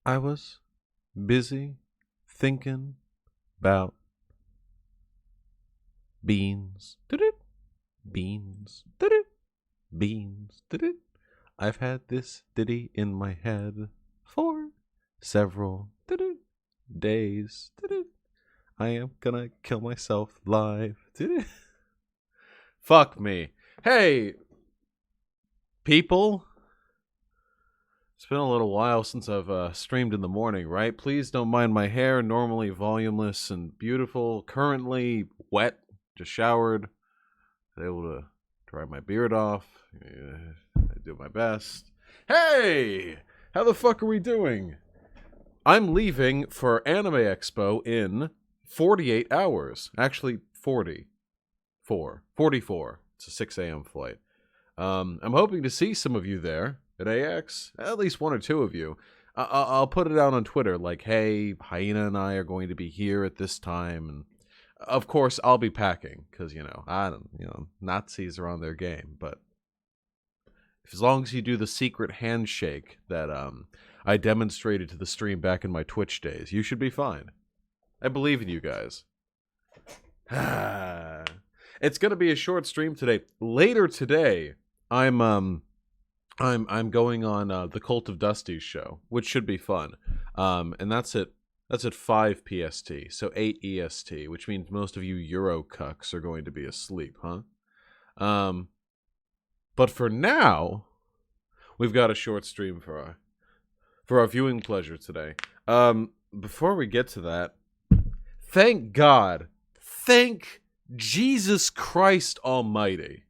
I was busy thinking about beans. Beans. Beans. I've had this ditty in my head for several days. I am gonna kill myself live. Fuck me. Hey, people. It's been a little while since I've streamed in the morning, right? Please don't mind my hair, normally volumeless and beautiful, currently wet, just showered, able to dry my beard off. Yeah, I do my best. Hey! How the fuck are we doing? I'm leaving for Anime Expo in 48 hours. Actually, 44. It's a 6 a.m. flight. I'm hoping to see some of you there at AX, at least one or two of you. I'll put it out on Twitter, like, hey, Hyena and I are going to be here at this time, and of course I'll be packing, because, Nazis are on their game, but as long as you do the secret handshake that I demonstrated to the stream back in my Twitch days, you should be fine. I believe in you guys. It's gonna be a short stream today. Later today, I'm going on the Cult of Dusty's show, which should be fun. And that's at 5 PST, so 8 EST, which means most of you Euro cucks are going to be asleep, huh? But for now, we've got a short stream for our viewing pleasure today. Before we get to that, thank God, thank Jesus Christ Almighty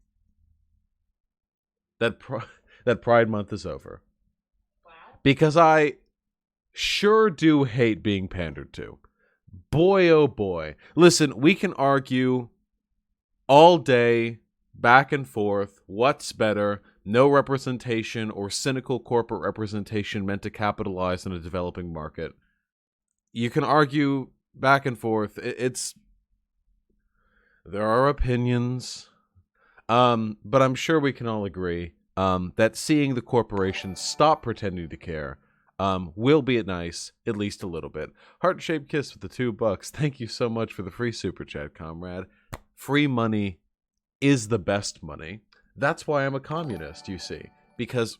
that Pride Month is over. Wow. Because I sure do hate being pandered to. Boy, oh boy. Listen, we can argue all day, back and forth, what's better, no representation or cynical corporate representation meant to capitalize on a developing market. You can argue back and forth. There are opinions. But I'm sure we can all agree that seeing the corporations stop pretending to care will be nice, at least a little bit. Heart-shaped kiss with the $2. Thank you so much for the free super chat, comrade. Free money is the best money. That's why I'm a communist, you see. Because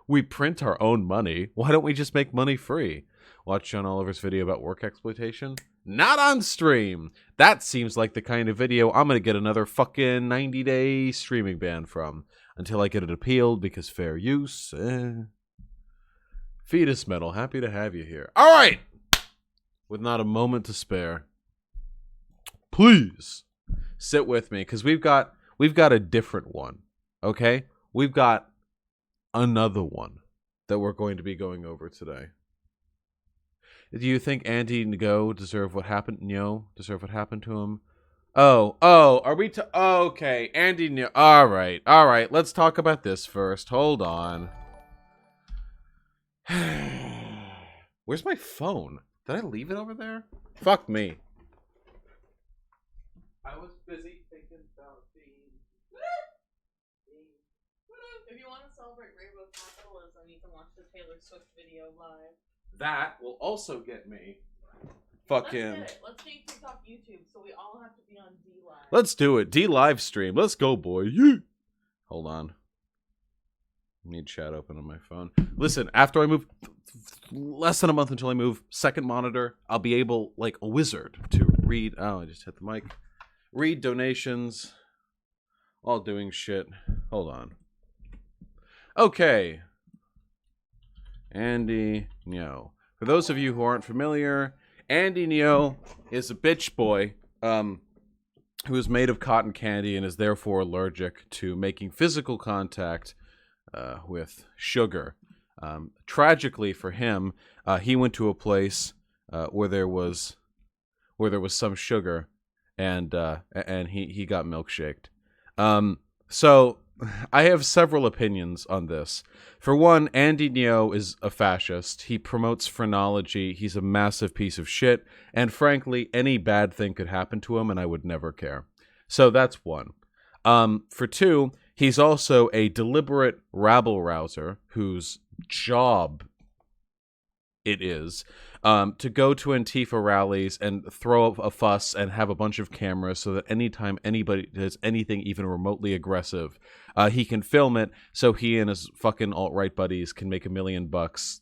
we print our own money. Why don't we just make money free? Watch John Oliver's video about work exploitation. Not on stream. That seems like the kind of video I'm going to get another fucking 90-day streaming ban from. Until I get it appealed, because fair use. Fetus Metal, happy to have you here. All right! With not a moment to spare, please sit with me, because we've got a different one, okay? We've got another one that we're going to be going over today. Do you think Andy Ngo deserve what happened to him? Oh, are we okay, Andy Ngo. All right, let's talk about this first. Hold on. Where's my phone? Did I leave it over there? Fuck me. I was busy thinking about beans. If you want to celebrate rainbow capitalism, you can watch the Taylor Swift video live. That will also get me fucking... Let's do TikTok, YouTube, so we all have to be on D Live. Let's do it. D live stream. Let's go, boy. Yeah. Hold on. I need chat open on my phone. Listen, after I move, less than a month until I move second monitor, I'll be able, like a wizard, to read. Oh, I just hit the mic. Read donations. All doing shit. Hold on. Okay. Andy Ngo. For those of you who aren't familiar, Andy Ngo is a bitch boy who is made of cotton candy and is therefore allergic to making physical contact with sugar. Tragically for him, he went to a place where there was some sugar, and he got milkshaked. So I have several opinions on this. For one, Andy Ngo is a fascist. He promotes phrenology. He's a massive piece of shit. And frankly, any bad thing could happen to him, and I would never care. So that's one. For two, he's also a deliberate rabble-rouser whose job it is, to go to Antifa rallies and throw up a fuss and have a bunch of cameras so that anytime anybody does anything even remotely aggressive, he can film it so he and his fucking alt-right buddies can make $1 million,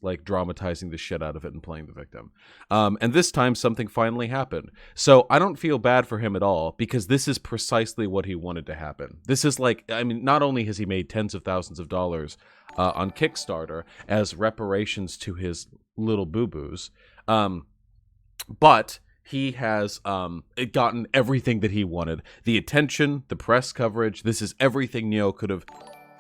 like, dramatizing the shit out of it and playing the victim. And this time something finally happened. So I don't feel bad for him at all, because this is precisely what he wanted to happen. This is like, I mean, not only has he made tens of thousands of dollars on Kickstarter as reparations to his little boo-boos, but he has gotten everything that he wanted. The attention, the press coverage. This is everything Neo could have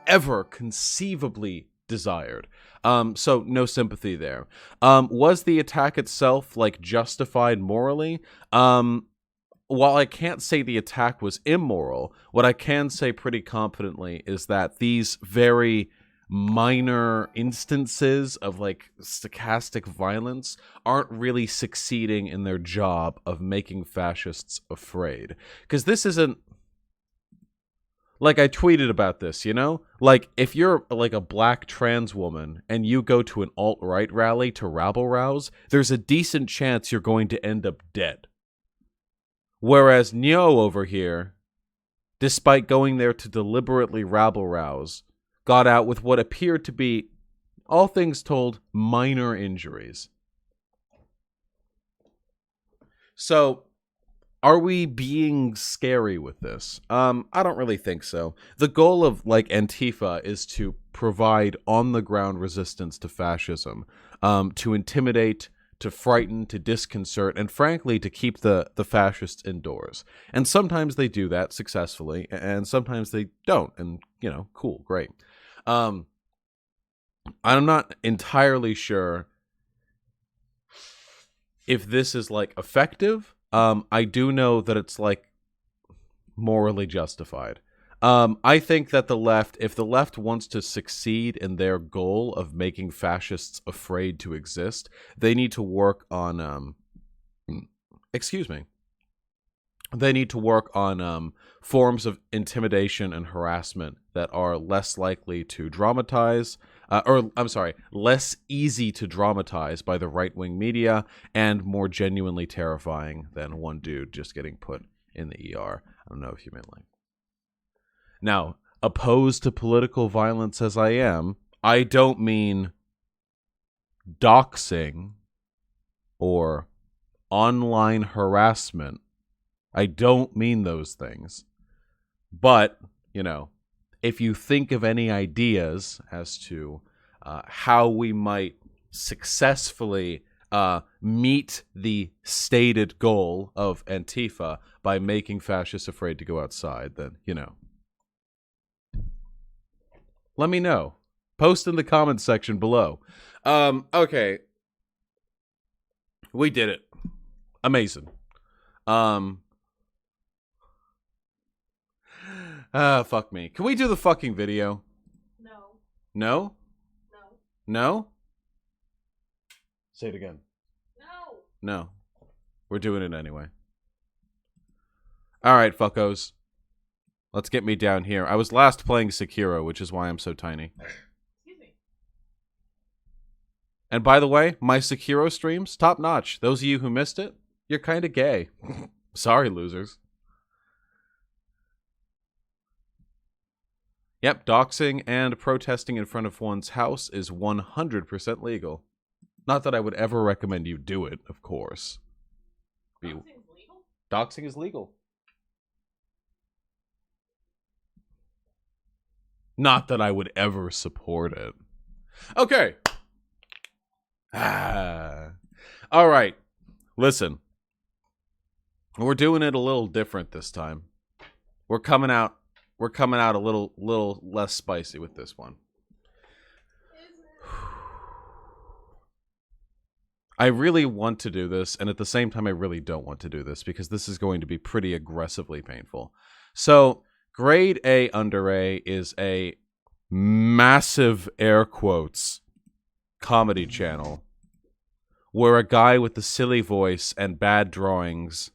ever conceivably desired. So no sympathy there. Was the attack itself, like, justified morally? While I can't say the attack was immoral, what I can say pretty confidently is that these very minor instances of, like, stochastic violence aren't really succeeding in their job of making fascists afraid. Because this isn't, like, I tweeted about this, you know? Like, if you're, like, a black trans woman and you go to an alt-right rally to rabble-rouse, there's a decent chance you're going to end up dead. Whereas Neo over here, despite going there to deliberately rabble-rouse, got out with what appeared to be, all things told, minor injuries. So, are we being scary with this? I don't really think so. The goal of, like, Antifa is to provide on-the-ground resistance to fascism, to intimidate, to frighten, to disconcert, and frankly, to keep the fascists indoors. And sometimes they do that successfully, and sometimes they don't, and, you know, cool, great. I'm not entirely sure if this is, like, effective. I do know that it's, like, morally justified. I think that the left, if the left wants to succeed in their goal of making fascists afraid to exist, they need to work on, they need to work on forms of intimidation and harassment that are less likely to dramatize, less easy to dramatize by the right-wing media, and more genuinely terrifying than one dude just getting put in the ER. I don't know if you meant, like. Now, opposed to political violence as I am, I don't mean doxing or online harassment. I don't mean those things. But, you know, if you think of any ideas as to how we might successfully meet the stated goal of Antifa by making fascists afraid to go outside, then, you know, let me know. Post in the comments section below. Okay. We did it. Amazing. Fuck me. Can we do the fucking video? No. No? No. No? Say it again. No. No. We're doing it anyway. Alright, fuckos. Let's get me down here. I was last playing Sekiro, which is why I'm so tiny. Excuse me. And by the way, my Sekiro streams, top notch. Those of you who missed it, you're kind of gay. Sorry, losers. Yep, doxing and protesting in front of one's house is 100% legal. Not that I would ever recommend you do it, of course. Doxing's legal? Doxing is legal. Not that I would ever support it. Okay. All right. Listen. We're doing it a little different this time. We're coming out a little less spicy with this one. I really want to do this, and at the same time I really don't want to do this, because this is going to be pretty aggressively painful. So, Grade A Under A is a massive air quotes comedy channel where a guy with the silly voice and bad drawings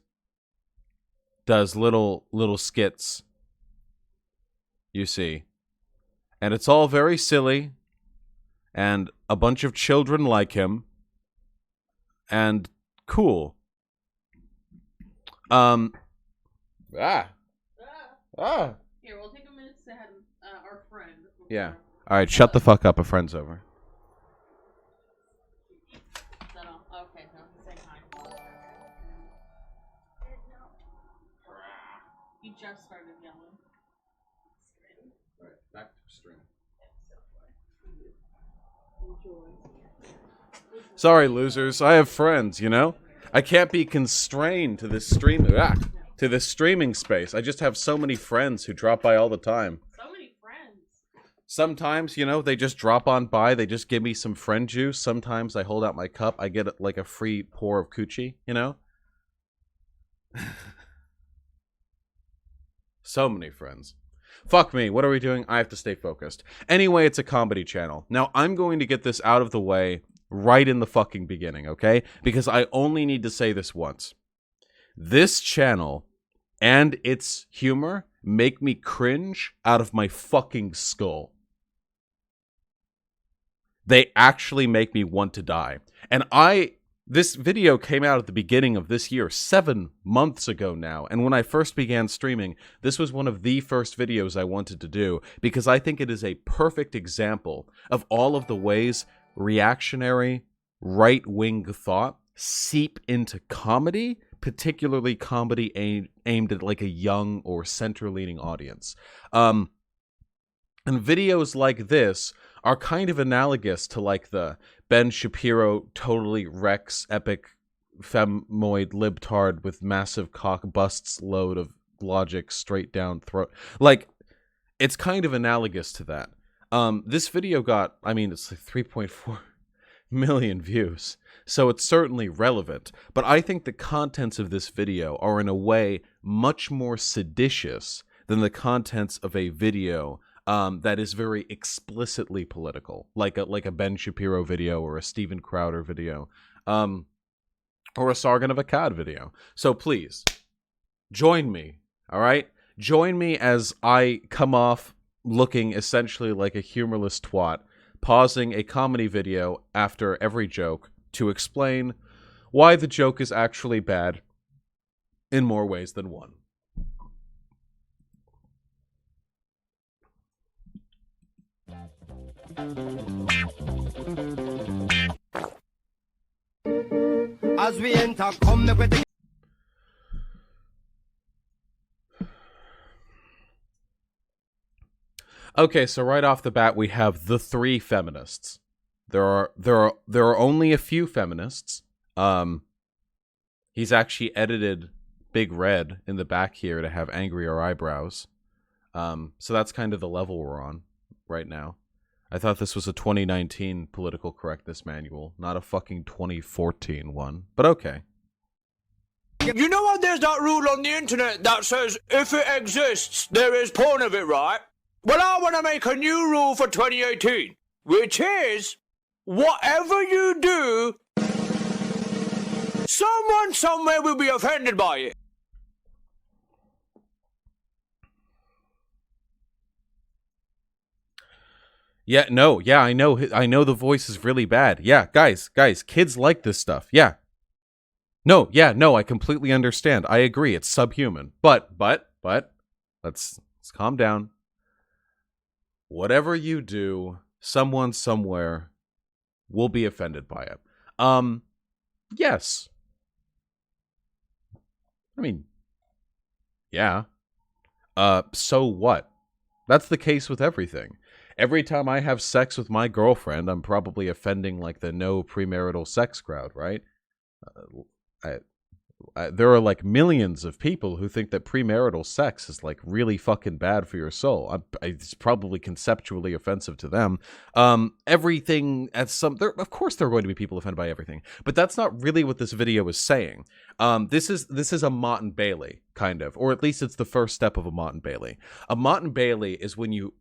does little skits, you see. And it's all very silly, and a bunch of children like him, and cool. Ah. Ah. Ah. Here, we'll take a minute to have our friend. Yeah. All right, shut the fuck up. A friend's over. Okay, no, say hi. You just started yelling. All right, back to stream. Sorry, losers. I have friends, you know? I can't be constrained to this to this streaming space. I just have so many friends who drop by all the time. So many friends. Sometimes, you know, they just drop on by. They just give me some friend juice. Sometimes I hold out my cup. I get like a free pour of coochie, you know? So many friends. Fuck me. What are we doing? I have to stay focused. Anyway, it's a comedy channel. Now, I'm going to get this out of the way right in the fucking beginning, okay? Because I only need to say this once. This channel and its humor make me cringe out of my fucking skull. They actually make me want to die. And this video came out at the beginning of this year, 7 months ago now. And when I first began streaming, this was one of the first videos I wanted to do because I think it is a perfect example of all of the ways reactionary, right-wing thought seep into comedy, particularly comedy aimed at like a young or center-leaning audience. And videos like this are kind of analogous to like the Ben Shapiro totally wrecks epic femoid libtard with massive cock busts load of logic straight down throat. Like, it's kind of analogous to that. This video got, I mean, it's like 3.4 million views, so it's certainly relevant. But I think the contents of this video are in a way much more seditious than the contents of a video that is very explicitly political, like a Ben Shapiro video or a Steven Crowder video, or a Sargon of Akkad video. So please, join me, all right? Join me as I come off looking essentially like a humorless twat, pausing a comedy video after every joke to explain why the joke is actually bad in more ways than one. As we enter, come with the Okay, so right off the bat we have the three feminists. There are only a few feminists. He's actually edited Big Red in the back here to have angrier eyebrows. So that's kind of the level we're on right now. I thought this was a 2019 political correctness manual, not a fucking 2014 one. But okay. You know how there's that rule on the internet that says if it exists, there is porn of it, right? Well, I want to make a new rule for 2018, which is whatever you do, someone somewhere will be offended by it. Yeah, no, yeah, I know the voice is really bad. Yeah, guys, kids like this stuff. Yeah. No, I completely understand. I agree, it's subhuman. But, let's calm down. Whatever you do, someone somewhere will be offended by it. Yes. I mean, yeah. So what? That's the case with everything. Every time I have sex with my girlfriend, I'm probably offending like the no premarital sex crowd, right? There are like millions of people who think that premarital sex is like really fucking bad for your soul. It's probably conceptually offensive to them. Everything at of course there are going to be people offended by everything, but that's not really what this video is saying. This is a Mott and Bailey kind of, or at least it's the first step of a Mott and Bailey. A Mott and Bailey is when you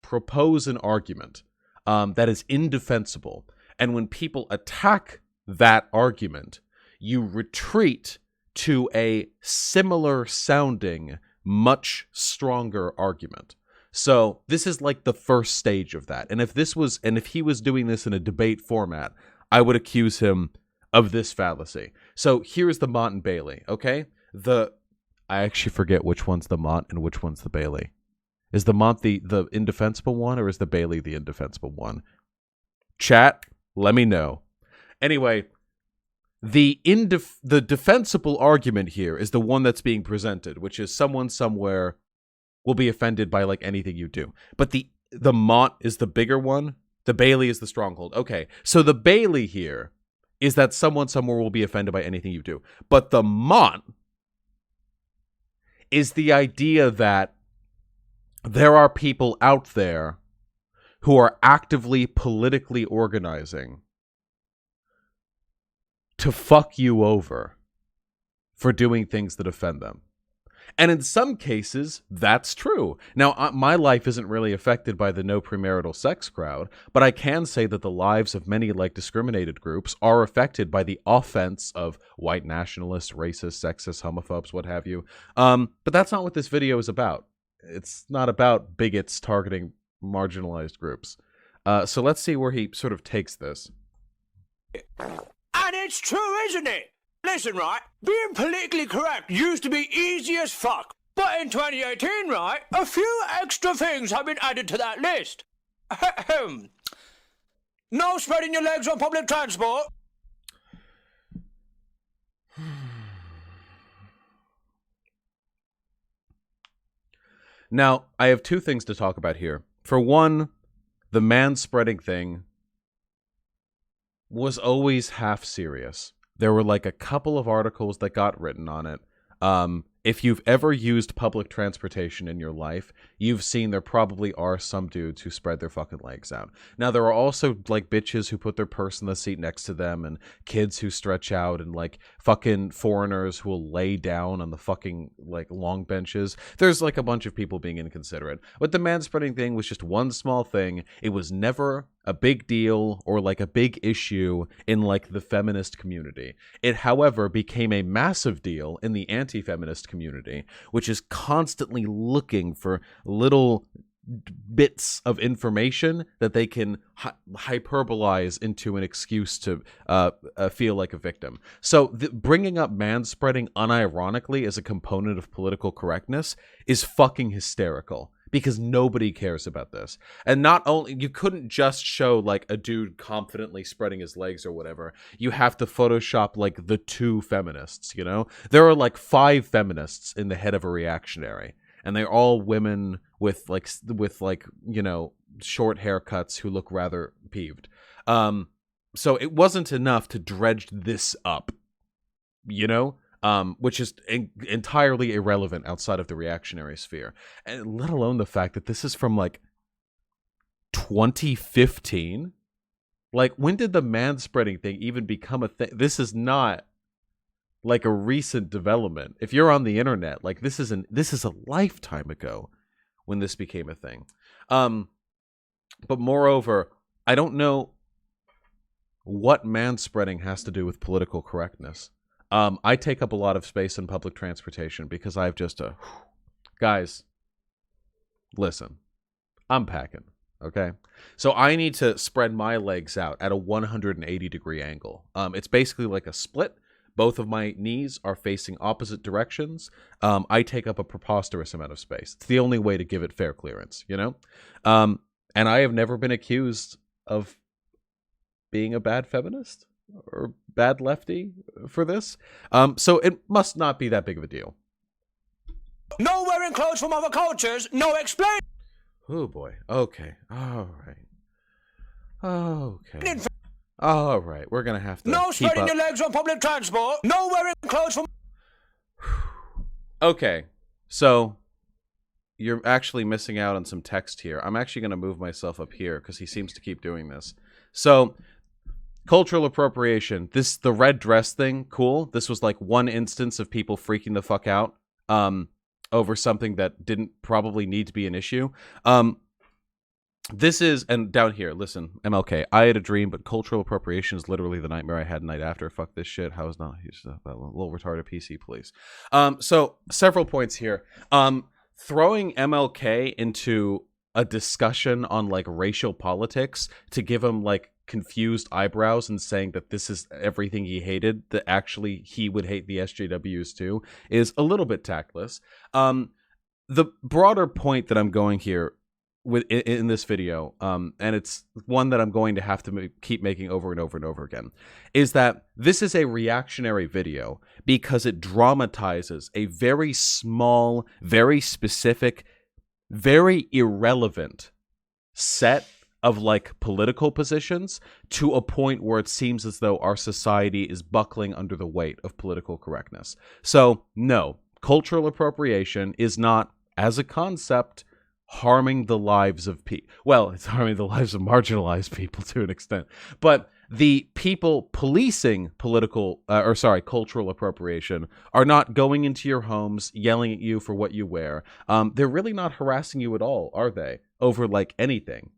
propose an argument that is indefensible, and when people attack that argument, you retreat to a similar sounding, much stronger argument. So this is like the first stage of that. And if he was doing this in a debate format, I would accuse him of this fallacy. So here's the Mont and Bailey, okay? I actually forget which one's the Mont and which one's the Bailey. Is the Mont the indefensible one, or is the Bailey the indefensible one? Chat, let me know. Anyway, the defensible argument here is the one that's being presented, which is someone somewhere will be offended by like anything you do. But the Mont is the bigger one. The Bailey is the stronghold. Okay, so the Bailey here is that someone somewhere will be offended by anything you do. But the Mont is the idea that there are people out there who are actively politically organizing to fuck you over for doing things that offend them. And in some cases, that's true. Now, my life isn't really affected by the no premarital sex crowd, but I can say that the lives of many like discriminated groups are affected by the offense of white nationalists, racists, sexists, homophobes, what have you. But that's not what this video is about. It's not about bigots targeting marginalized groups. So let's see where he sort of takes this. And it's true, isn't it? Listen, right, being politically correct used to be easy as fuck. But in 2018, right, a few extra things have been added to that list. No spreading your legs on public transport. Now, I have two things to talk about here. For one, the manspreading thing was always half serious. There were like a couple of articles that got written on it. If you've ever used public transportation in your life, you've seen there probably are some dudes who spread their fucking legs out. Now, there are also like bitches who put their purse in the seat next to them, and kids who stretch out, and like fucking foreigners who will lay down on the fucking like long benches. There's like a bunch of people being inconsiderate. But the manspreading thing was just one small thing. It was never a big deal or like a big issue in like the feminist community. It, however, became a massive deal in the anti-feminist community, which is constantly looking for little bits of information that they can hyperbolize into an excuse to feel like a victim. So bringing up manspreading unironically as a component of political correctness is fucking hysterical, because nobody cares about this. And not only, you couldn't just show like a dude confidently spreading his legs or whatever. You have to Photoshop like the two feminists, you know? There are like 5 feminists in the head of a reactionary, and they're all women with like, you know, short haircuts who look rather peeved. So it wasn't enough to dredge this up, you know? Which is entirely irrelevant outside of the reactionary sphere. And let alone the fact that this is from like 2015. Like, when did the manspreading thing even become a thing? This is not like a recent development. If you're on the internet, like this is a lifetime ago when this became a thing. But moreover, I don't know what manspreading has to do with political correctness. I take up a lot of space in public transportation because I've just guys, listen, I'm packing, okay? So I need to spread my legs out at a 180-degree angle. It's basically like a split. Both of my knees are facing opposite directions. I take up a preposterous amount of space. It's the only way to give it fair clearance, you know? And I have never been accused of being a bad feminist or bad lefty for this. So it must not be that big of a deal. No wearing clothes from other cultures, no explain. Oh boy. Okay. All right. Okay. All right. We're gonna have to No keep spreading up. your legs on public transport, no wearing clothes from. Okay. So you're actually missing out on some text here. I'm actually gonna move myself up here because he seems to keep doing this. So, cultural appropriation. The red dress thing, cool. This was like one instance of people freaking the fuck out over something that didn't probably need to be an issue. This is, and down here, listen, MLK, I had a dream, but cultural appropriation is literally the nightmare I had the night after. Fuck this shit. How is not? He's a little retarded PC, please. So, several points here. Throwing MLK into a discussion on like racial politics to give him like confused eyebrows and saying that this is everything he hated, that actually he would hate the SJWs too, is a little bit tactless. The broader point that I'm going here in this video, and it's one that I'm going to have to keep making over and over and over again, is that this is a reactionary video because it dramatizes a very small, very specific, very irrelevant set of like political positions to a point where it seems as though our society is buckling under the weight of political correctness. So no, cultural appropriation is not, as a concept, harming the lives of people. Well, it's harming the lives of marginalized people to an extent. But the people policing cultural appropriation are not going into your homes, yelling at you for what you wear. They're really not harassing you at all, are they? Over like anything.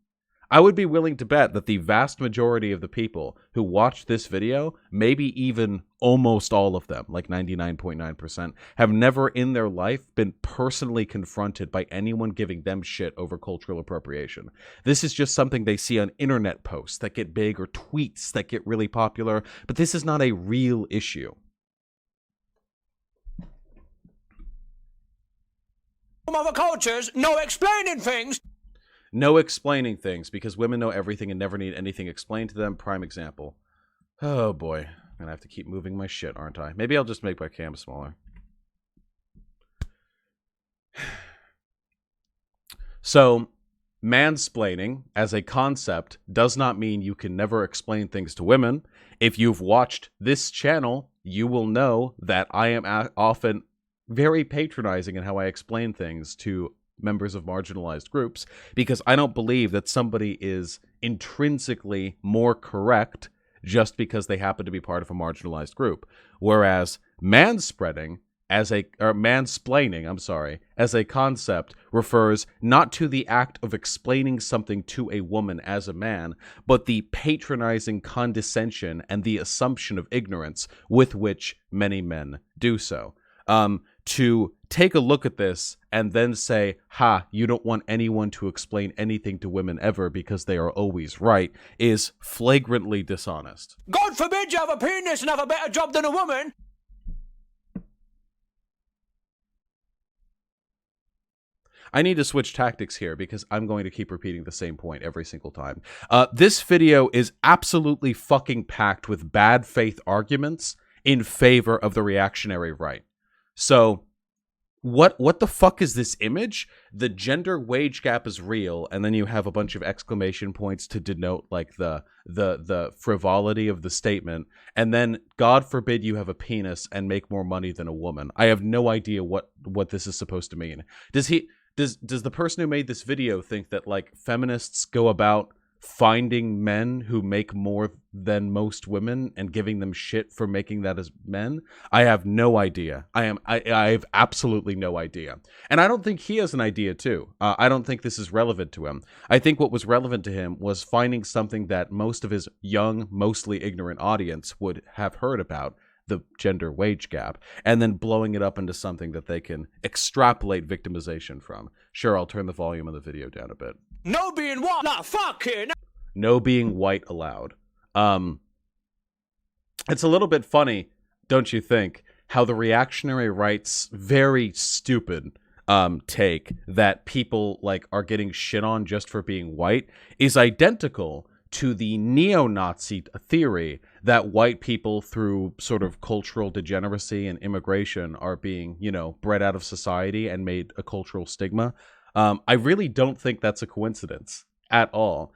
I would be willing to bet that the vast majority of the people who watched this video, maybe even almost all of them, like 99.9%, have never in their life been personally confronted by anyone giving them shit over cultural appropriation. This is just something they see on internet posts that get big or tweets that get really popular, but this is not a real issue. Other cultures, no explaining things. No explaining things, because women know everything and never need anything explained to them. Prime example. Oh boy. I'm gonna have to keep moving my shit, aren't I? Maybe I'll just make my cam smaller. So, mansplaining as a concept does not mean you can never explain things to women. If you've watched this channel, you will know that I am often very patronizing in how I explain things to members of marginalized groups, because I don't believe that somebody is intrinsically more correct just because they happen to be part of a marginalized group. Whereas mansplaining as a concept refers not to the act of explaining something to a woman as a man, but the patronizing condescension and the assumption of ignorance with which many men do so. To take a look at this and then say, ha, you don't want anyone to explain anything to women ever because they are always right, is flagrantly dishonest. God forbid you have a penis and have a better job than a woman. I need to switch tactics here because I'm going to keep repeating the same point every single time. This video is absolutely fucking packed with bad faith arguments in favor of the reactionary right. So, what the fuck is this image? The gender wage gap is real, and then you have a bunch of exclamation points to denote like the frivolity of the statement, and then God forbid you have a penis and make more money than a woman. I have no idea what this is supposed to mean. Does the person who made this video think that like feminists go about finding men who make more than most women and giving them shit for making that as men? I have no idea. I have absolutely no idea. And I don't think he has an idea too. I don't think this is relevant to him. I think what was relevant to him was finding something that most of his young, mostly ignorant audience would have heard about, the gender wage gap, and then blowing it up into something that they can extrapolate victimization from. Sure, I'll turn the volume of the video down a bit. No being what? Not fucking. No being white allowed. It's a little bit funny, don't you think, how the reactionary right's very stupid take that people like are getting shit on just for being white is identical to the neo-Nazi theory that white people, through sort of cultural degeneracy and immigration, are being, bred out of society and made a cultural stigma. I really don't think that's a coincidence at all.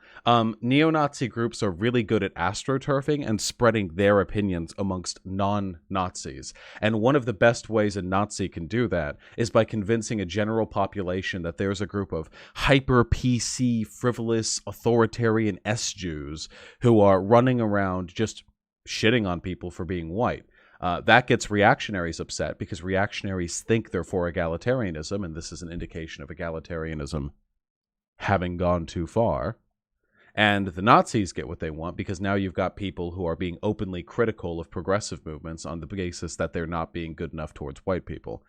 Neo-Nazi groups are really good at astroturfing and spreading their opinions amongst non-Nazis. And one of the best ways a Nazi can do that is by convincing a general population that there's a group of hyper-PC, frivolous, authoritarian S-Jews who are running around just shitting on people for being white. That gets reactionaries upset because reactionaries think they're for egalitarianism, and this is an indication of egalitarianism having gone too far. And the Nazis get what they want because now you've got people who are being openly critical of progressive movements on the basis that they're not being good enough towards white people.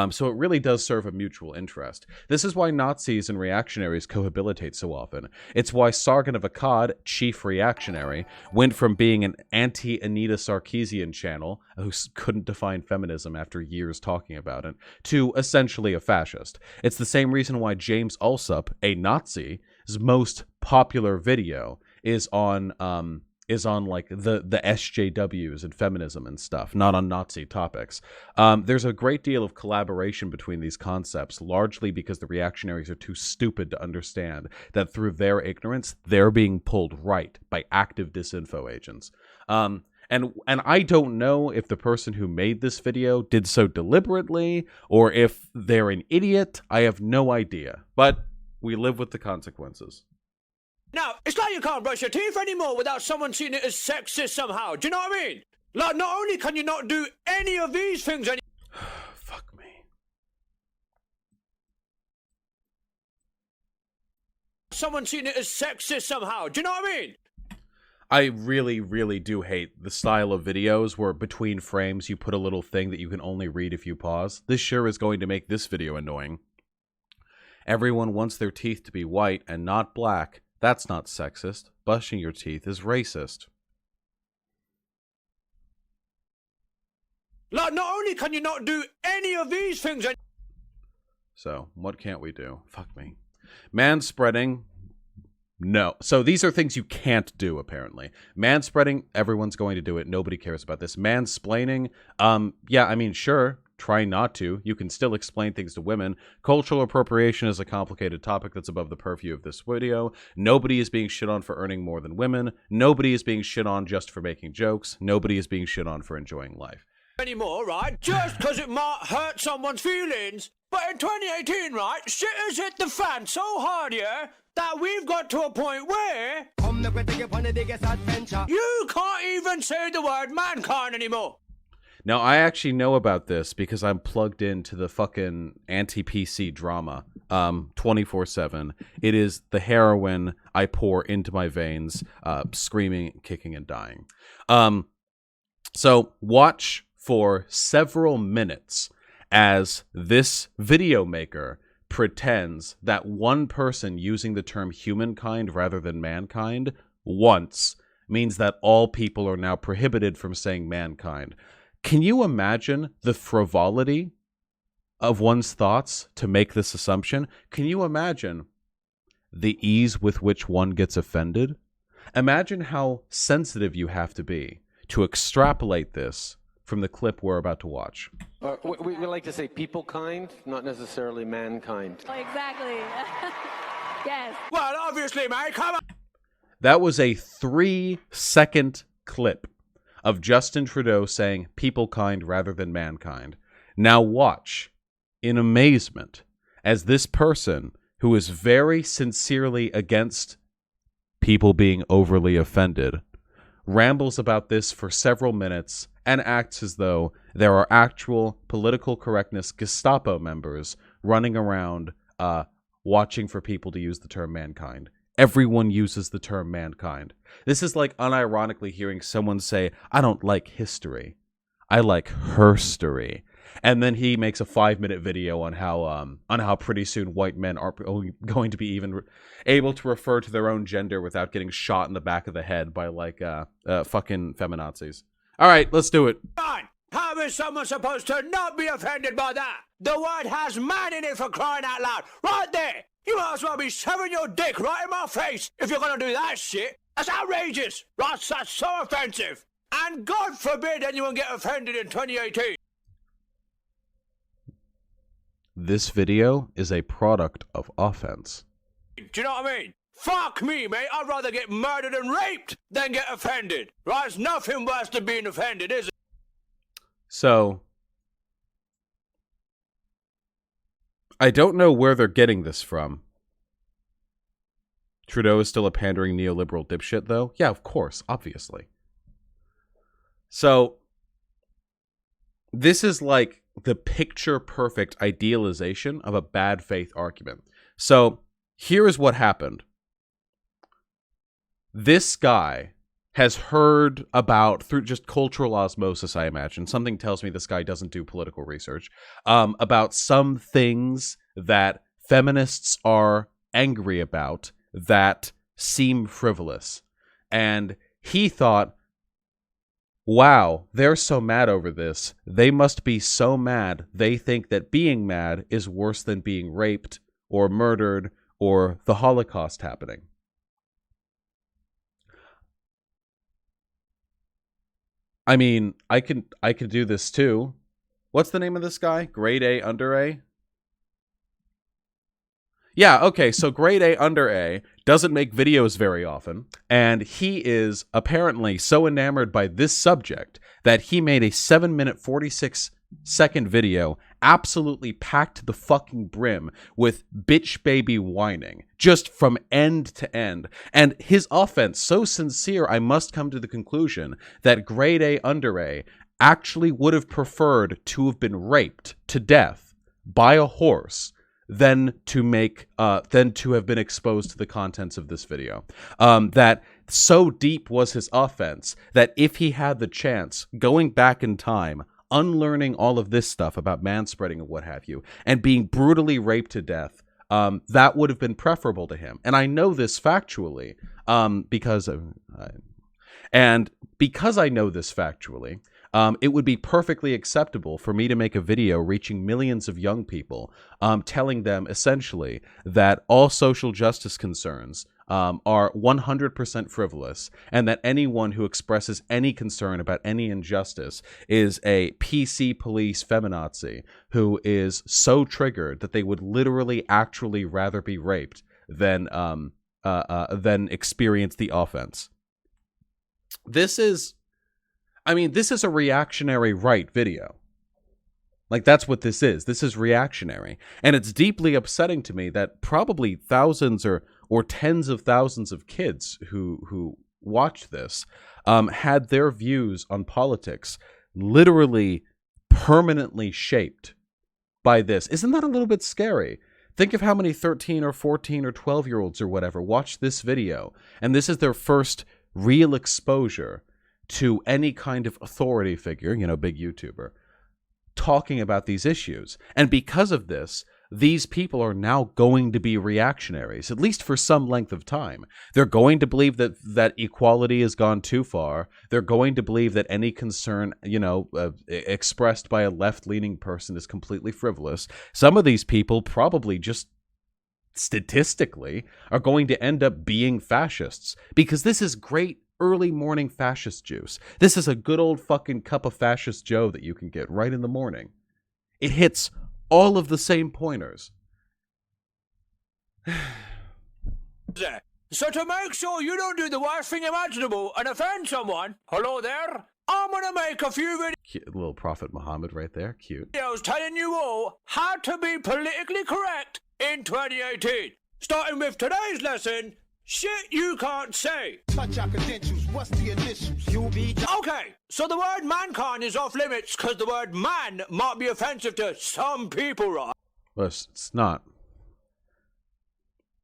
So it really does serve a mutual interest. This is why Nazis and reactionaries cohabitate so often. It's why Sargon of Akkad, chief reactionary, went from being an anti-Anita Sarkeesian channel, who couldn't define feminism after years talking about it, to essentially a fascist. It's the same reason why James Alsop, a Nazi, his most popular video is on like the SJWs and feminism and stuff, not on Nazi topics. There's a great deal of collaboration between these concepts, largely because the reactionaries are too stupid to understand that through their ignorance, they're being pulled right by active disinfo agents. And I don't know if the person who made this video did so deliberately or if they're an idiot. I have no idea, but we live with the consequences. Now, it's like you can't brush your teeth anymore without someone seeing it as sexist somehow. Do you know what I mean? Like, not only can you not do any of these things anymore. Fuck me. Someone seeing it as sexist somehow. Do you know what I mean? I really, really do hate the style of videos where between frames you put a little thing that you can only read if you pause. This sure is going to make this video annoying. Everyone wants their teeth to be white and not black. That's not sexist. Brushing your teeth is racist. Like, not only can you not do any of these things. So, what can't we do? Fuck me. Manspreading. No. So these are things you can't do, apparently. Manspreading, everyone's going to do it. Nobody cares about this. Mansplaining, yeah, I mean, sure. Try not to. You can still explain things to women. Cultural appropriation is a complicated topic that's above the purview of this video. Nobody is being shit on for earning more than women. Nobody is being shit on just for making jokes. Nobody is being shit on for enjoying life. Anymore, right? Just because it might hurt someone's feelings. But in 2018, right, shit has hit the fan so hard, yeah, that we've got to a point where you can't even say the word mankind anymore. Now, I actually know about this because I'm plugged into the fucking anti-PC drama 24/7. It is the heroin I pour into my veins, screaming, kicking, and dying. So watch for several minutes as this video maker pretends that one person using the term humankind rather than mankind once means that all people are now prohibited from saying mankind. Can you imagine the frivolity of one's thoughts to make this assumption? Can you imagine the ease with which one gets offended? Imagine how sensitive you have to be to extrapolate this from the clip we're about to watch. We like to say people kind, not necessarily mankind. Oh, exactly. Yes. Well, obviously, mate, come on. That was a 3-second clip of Justin Trudeau saying people kind rather than mankind. Now watch in amazement as this person who is very sincerely against people being overly offended rambles about this for several minutes and acts as though there are actual political correctness Gestapo members running around watching for people to use the term mankind. Everyone uses the term mankind. This is like unironically hearing someone say, I don't like history. I like herstory. And then he makes a 5-minute video on how pretty soon white men are going to be even able to refer to their own gender without getting shot in the back of the head by like fucking feminazis. All right, let's do it. How is someone supposed to not be offended by that? The word has man in it, for crying out loud. Right there. You might as well be shoving your dick right in my face if you're going to do that shit. That's outrageous. Right, that's so offensive. And God forbid anyone get offended in 2018. This video is a product of offense. Do you know what I mean? Fuck me, mate. I'd rather get murdered and raped than get offended. Right? It's nothing worse than being offended, is it? So, I don't know where they're getting this from. Trudeau is still a pandering neoliberal dipshit, though? Yeah, of course, obviously. So, this is like the picture-perfect idealization of a bad faith argument. So, here is what happened. this guy has heard about, through just cultural osmosis, I imagine, something tells me this guy doesn't do political research, about some things that feminists are angry about that seem frivolous. And he thought, wow, they're so mad over this. They must be so mad. They think that being mad is worse than being raped or murdered or the Holocaust happening. I mean, I could do this too. What's the name of this guy? Grade A under A? Yeah, okay, so grade A under A doesn't make videos very often, and he is apparently so enamored by this subject that he made a 7-minute 46-second video absolutely packed to the fucking brim with bitch baby whining, just from end to end. And his offense, so sincere, I must come to the conclusion that grade A under A actually would have preferred to have been raped to death by a horse than to have been exposed to the contents of this video. That so deep was his offense that if he had the chance, going back in time, unlearning all of this stuff about manspreading and what have you, and being brutally raped to death, that would have been preferable to him. And I know this factually, because I know this factually, it would be perfectly acceptable for me to make a video reaching millions of young people, telling them essentially that all social justice concerns are 100% frivolous, and that anyone who expresses any concern about any injustice is a PC police feminazi who is so triggered that they would literally actually rather be raped than experience the offense. This is a reactionary right video. Like, that's what this is. This is reactionary. And it's deeply upsetting to me that probably thousands or tens of thousands of kids who watched this had their views on politics literally permanently shaped by this. Isn't that a little bit scary? Think of how many 13 or 14 or 12-year-olds or whatever watch this video, and this is their first real exposure to any kind of authority figure, big YouTuber, talking about these issues. And because of this, these people are now going to be reactionaries, at least for some length of time. They're going to believe that equality has gone too far. They're going to believe that any concern, expressed by a left-leaning person is completely frivolous. Some of these people probably just statistically are going to end up being fascists, because this is great early morning fascist juice. This is a good old fucking cup of fascist Joe that you can get right in the morning. It hits all of the same pointers. So to make sure you don't do the worst thing imaginable and offend someone, hello there, I'm gonna make a few videos. Cute, little Prophet Muhammad right there. Cute. Telling you all how to be politically correct in 2018. Starting with today's lesson, shit you can't say. Touch our credentials, what's the initials? Okay, so the word mankind is off limits because the word man might be offensive to some people, right? Well, it's not.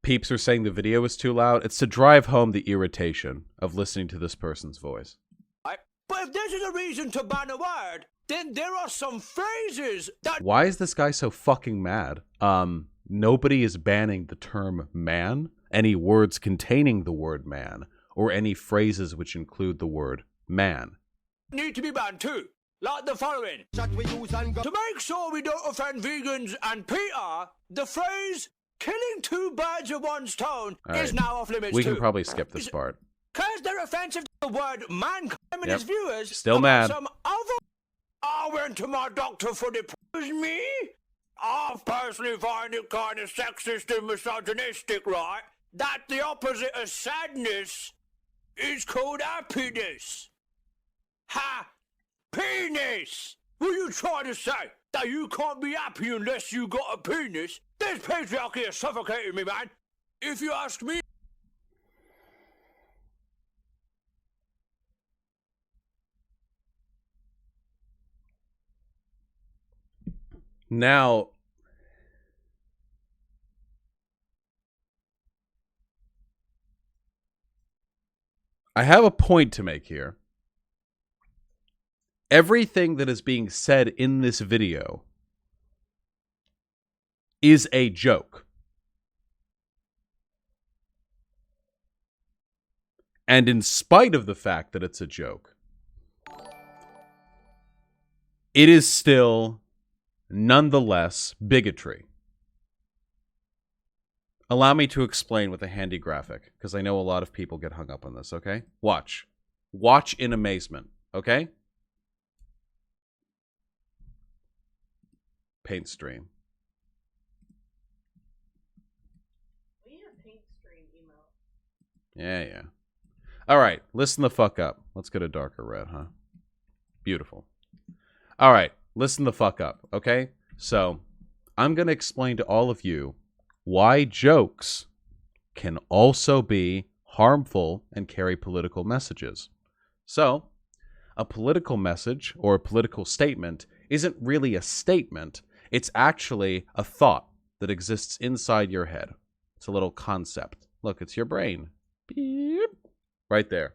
Peeps are saying the video is too loud. It's to drive home the irritation of listening to this person's voice. But if this is a reason to ban a word, then there are some phrases that... Why is this guy so fucking mad? Nobody is banning the term man, any words containing the word man, or any phrases which include the word man. Need to be banned too, like the following. To make sure we don't offend vegans and Peter, the phrase killing two birds with one stone is now off limits too. We can probably skip this part. Because they're offensive to the word mankind and his viewers. Still mad. Some other... I went to my doctor for the... me? I personally find it kind of sexist and misogynistic, right? That the opposite of sadness is called happiness. Penis! What are you trying to say? That you can't be happy unless you got a penis? This patriarchy is suffocating me, man. If you ask me... Now, I have a point to make here. Everything that is being said in this video is a joke. And in spite of the fact that it's a joke, it is still, nonetheless, bigotry. Allow me to explain with a handy graphic, because I know a lot of people get hung up on this, okay? Watch. Watch in amazement, okay? Paint stream. We need a paint stream email. Yeah. All right, listen the fuck up. Let's get a darker red, huh? Beautiful. All right, listen the fuck up, okay? So, I'm going to explain to all of you why jokes can also be harmful and carry political messages. So, a political message or a political statement isn't really a statement. It's actually a thought that exists inside your head. It's a little concept. Look, it's your brain. Beep. Right there.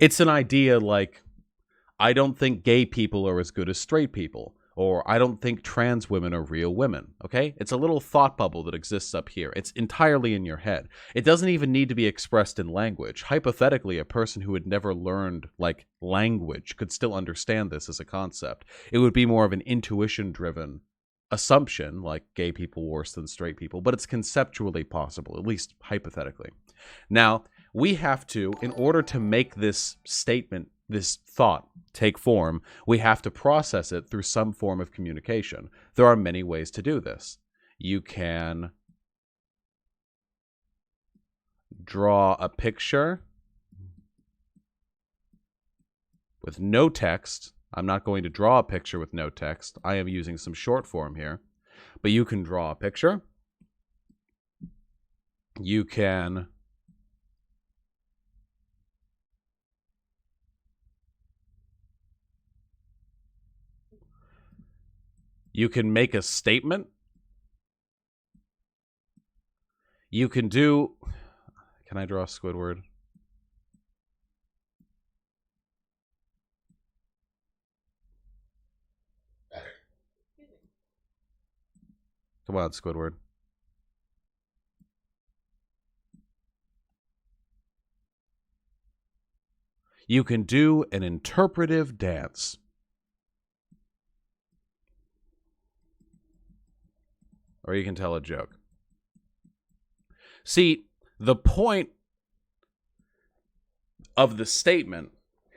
It's an idea like, I don't think gay people are as good as straight people, or I don't think trans women are real women, okay? It's a little thought bubble that exists up here. It's entirely in your head. It doesn't even need to be expressed in language. Hypothetically, a person who had never learned, language could still understand this as a concept. It would be more of an intuition-driven assumption, like gay people worse than straight people, but it's conceptually possible, at least hypothetically. Now, we have to, in order to make this statement, this thought take form, we have to process it through some form of communication. There are many ways to do this. You can draw a picture with no text. I'm not going to draw a picture with no text. I am using some short form here. But you can draw a picture. You can make a statement. You can do... Can I draw Squidward? Come on, Squidward. You can do an interpretive dance. Or you can tell a joke. See, the point of the statement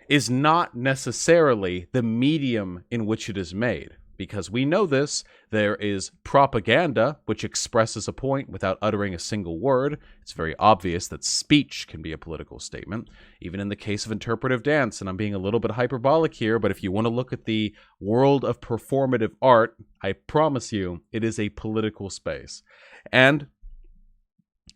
is not necessarily the medium in which it is made. Because we know this, there is propaganda, which expresses a point without uttering a single word. It's very obvious that speech can be a political statement, even in the case of interpretive dance. And I'm being a little bit hyperbolic here, but if you want to look at the world of performative art, I promise you, it is a political space. And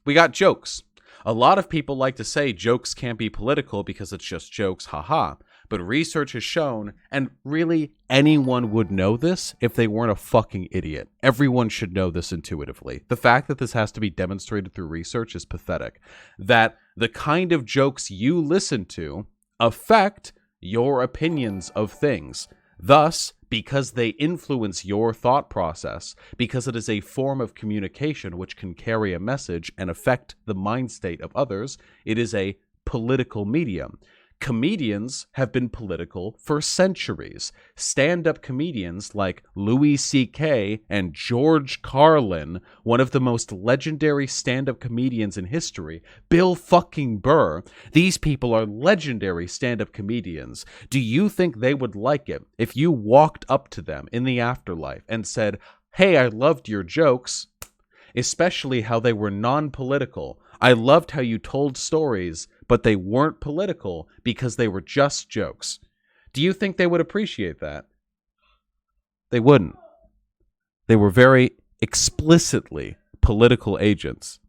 we got jokes. A lot of people like to say jokes can't be political because it's just jokes, haha. But research has shown, and really anyone would know this if they weren't a fucking idiot. Everyone should know this intuitively. The fact that this has to be demonstrated through research is pathetic. That the kind of jokes you listen to affect your opinions of things. Thus, because they influence your thought process, because it is a form of communication which can carry a message and affect the mind state of others, it is a political medium. Comedians have been political for centuries. Stand-up comedians like Louis C.K. and George Carlin, one of the most legendary stand-up comedians in history, Bill fucking Burr, these people are legendary stand-up comedians. Do you think they would like it if you walked up to them in the afterlife and said, "Hey, I loved your jokes, especially how they were non-political. I loved how you told stories, but they weren't political because they were just jokes." Do you think they would appreciate that? They wouldn't. They were very explicitly political agents.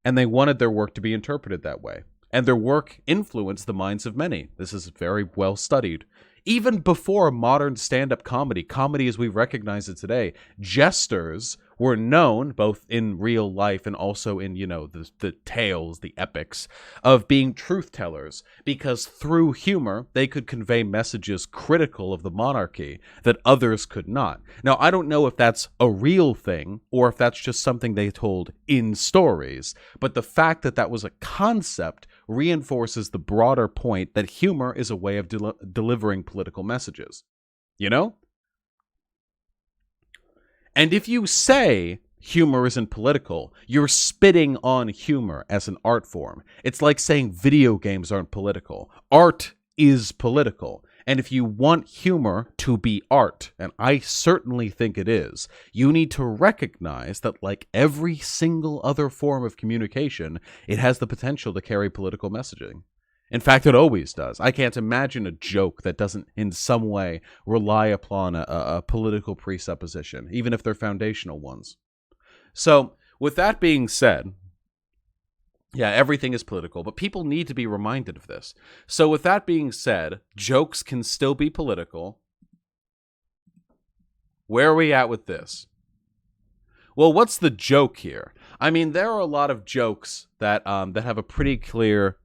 And they wanted their work to be interpreted that way. And their work influenced the minds of many. This is very well studied. Even before modern stand-up comedy as we recognize it today, jesters were known, both in real life and also in, the tales, the epics, of being truth tellers, because through humor, they could convey messages critical of the monarchy that others could not. Now, I don't know if that's a real thing, or if that's just something they told in stories, but the fact that that was a concept reinforces the broader point that humor is a way of delivering political messages. You know? And if you say humor isn't political, you're spitting on humor as an art form. It's like saying video games aren't political. Art is political. And if you want humor to be art, and I certainly think it is, you need to recognize that, like every single other form of communication, it has the potential to carry political messaging. In fact, it always does. I can't imagine a joke that doesn't in some way rely upon a political presupposition, even if they're foundational ones. So, with that being said, yeah, everything is political, but people need to be reminded of this. So with that being said, jokes can still be political. Where are we at with this? Well, what's the joke here? I mean, there are a lot of jokes that that have a pretty clear,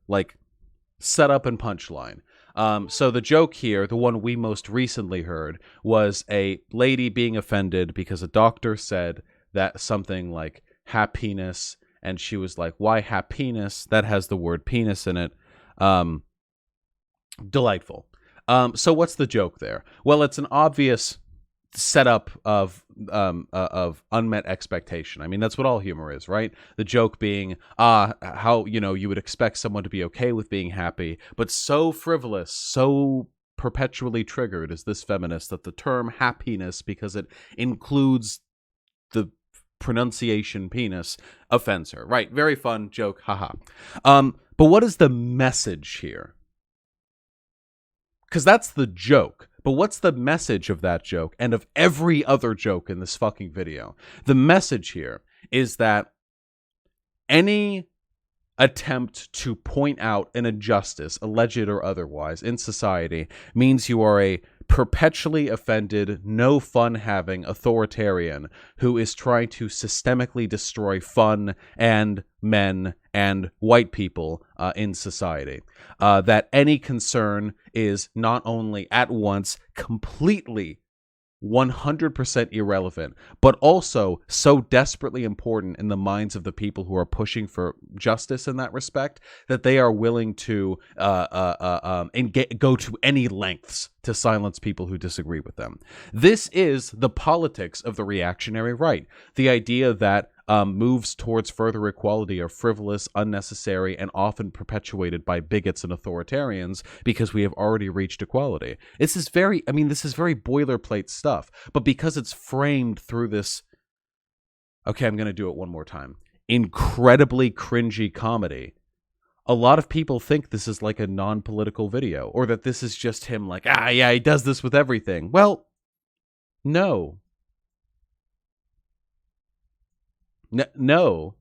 setup and punchline. So the joke here, the one we most recently heard, was a lady being offended because a doctor said that something like happiness, and she was like, why happiness? That has the word penis in it. Delightful. So what's the joke there? Well, it's an obvious setup of unmet expectation. I mean, that's what all humor is, right? The joke being, how, you would expect someone to be okay with being happy, but so frivolous, so perpetually triggered is this feminist that the term happiness, because it includes the pronunciation penis, offends her. Right, very fun joke, haha. But what is the message here? Because that's the joke. But what's the message of that joke and of every other joke in this fucking video? The message here is that any attempt to point out an injustice, alleged or otherwise, in society means you are a perpetually offended, no fun-having authoritarian who is trying to systemically destroy fun and men and white people in society. That any concern is not only at once completely 100% irrelevant, but also so desperately important in the minds of the people who are pushing for justice in that respect that they are willing to go to any lengths to silence people who disagree with them. This is the politics of the reactionary right. The idea that moves towards further equality are frivolous, unnecessary, and often perpetuated by bigots and authoritarians because we have already reached equality. This is very boilerplate stuff, but because it's framed through this, okay, I'm going to do it one more time, incredibly cringy comedy, a lot of people think this is like a non-political video, or that this is just him like, yeah, he does this with everything. Well, no. No,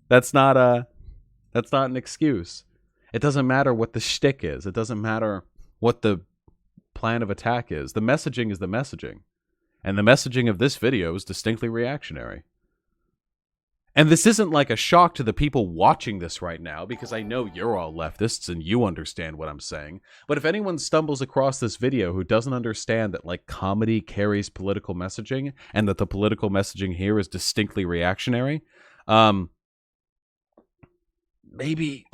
that's not an excuse. It doesn't matter what the shtick is. It doesn't matter what the plan of attack is. The messaging is the messaging. And the messaging of this video is distinctly reactionary. And this isn't like a shock to the people watching this right now, because I know you're all leftists and you understand what I'm saying. But if anyone stumbles across this video who doesn't understand that, comedy carries political messaging and that the political messaging here is distinctly reactionary, maybe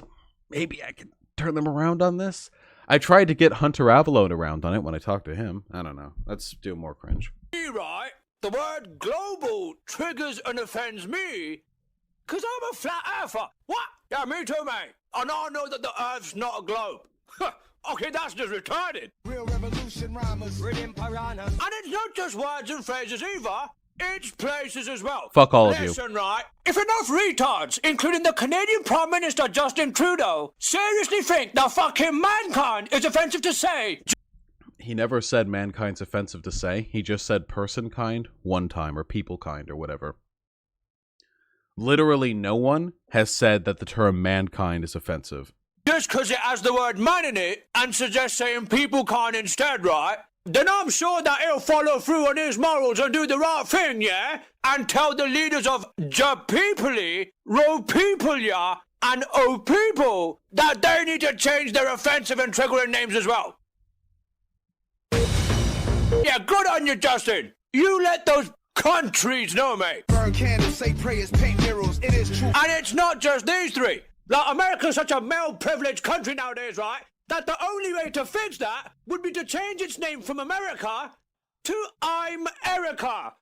I can turn them around on this. I tried to get Hunter Avallone around on it when I talked to him. I don't know. Let's do more cringe. Right? The word global triggers and offends me because I'm a flat earther. What? Yeah, me too, mate. And I know that the earth's not a globe. Okay, that's just retarded. Real revolution rhymers. And it's not just words and phrases either. It's places as well. Fuck all of you. Listen, right? If enough retards, including the Canadian Prime Minister Justin Trudeau, seriously think that fucking mankind is offensive to say... He never said mankind's offensive to say. He just said person kind one time, or people kind, or whatever. Literally no one has said that the term mankind is offensive. just because it has the word man in it and suggests saying people kind instead, right? Then I'm sure that he'll follow through on his morals and do the right thing, yeah? And tell the leaders of Ja Peoply, Ro People, yeah, and O People that they need to change their offensive and triggering names as well. Yeah, good on you, Justin. You let those countries know, mate. Burn candles, say prayers, paint murals. It is true. And it's not just these three. Like, America's such a male-privileged country nowadays, right? That the only way to fix that would be to change its name from America to I'm Erica.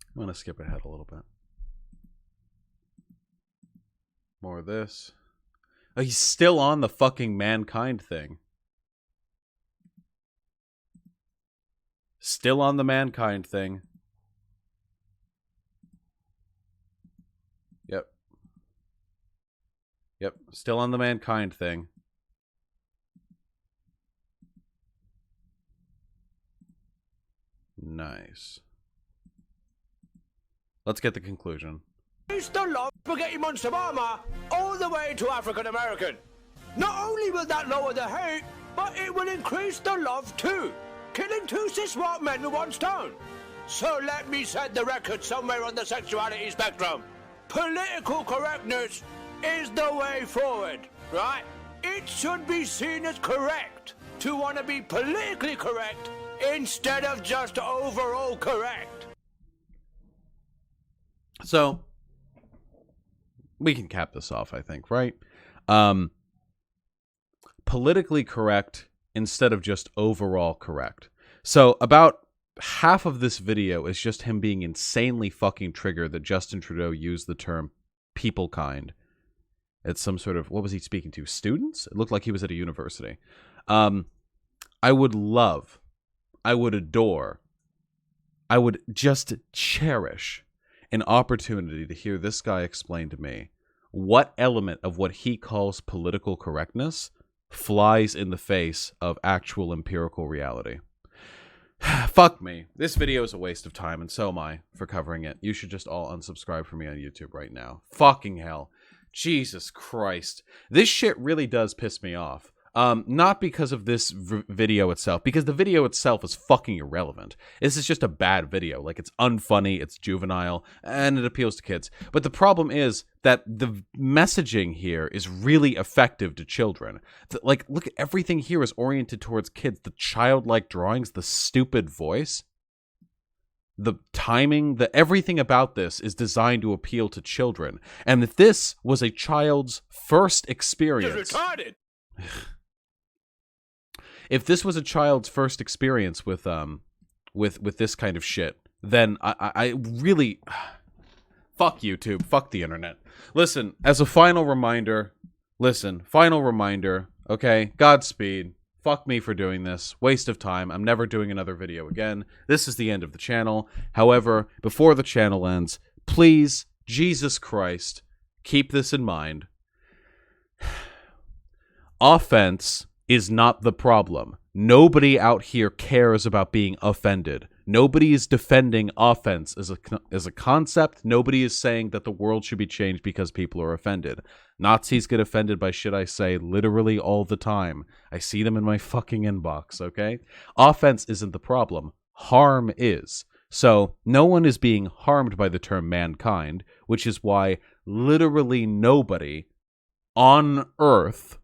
I'm going to skip ahead a little bit. More of this. Oh, he's still on the fucking mankind thing. Still on the mankind thing. Yep. Yep. Still on the mankind thing. Nice. Let's get the conclusion. Increase the love spaghetti monster mama all the way to African American. Not only will that lower the hate, but it will increase the love too. Killing two cis white men with one stone. So let me set the record somewhere on the sexuality spectrum. Political correctness is the way forward, right? It should be seen as correct to want to be politically correct instead of just overall correct. So, we can cap this off, I think, right? Politically correct instead of just overall correct. So, about half of this video is just him being insanely fucking triggered that Justin Trudeau used the term people kind. It's some sort of, what was he speaking to? Students? It looked like he was at a university. I would love, I would adore, I would just cherish an opportunity to hear this guy explain to me what element of what he calls political correctness flies in the face of actual empirical reality. Fuck me. This video is a waste of time, and so am I for covering it. You should just all unsubscribe from me on YouTube right now. Fucking hell. Jesus Christ. This shit really does piss me off. Not because of this video itself, because the video itself is fucking irrelevant. This is just a bad video. Like, it's unfunny, it's juvenile, and it appeals to kids. But the problem is that the messaging here is really effective to children. Like, look, everything here is oriented towards kids. The childlike drawings, the stupid voice, the timing, everything about this is designed to appeal to children. And if this was a child's first experience... You're retarded! If this was a child's first experience with this kind of shit, then I really fuck YouTube, fuck the internet. Listen, as a final reminder, okay? Godspeed. Fuck me for doing this. Waste of time. I'm never doing another video again. This is the end of the channel. However, before the channel ends, please, Jesus Christ, keep this in mind. Offense is not the problem. Nobody out here cares about being offended. Nobody is defending offense as a concept. Nobody is saying that the world should be changed because people are offended. Nazis get offended by shit I say literally all the time. I see them in my fucking inbox, okay? Offense isn't the problem. Harm is. So, no one is being harmed by the term mankind, which is why literally nobody on Earth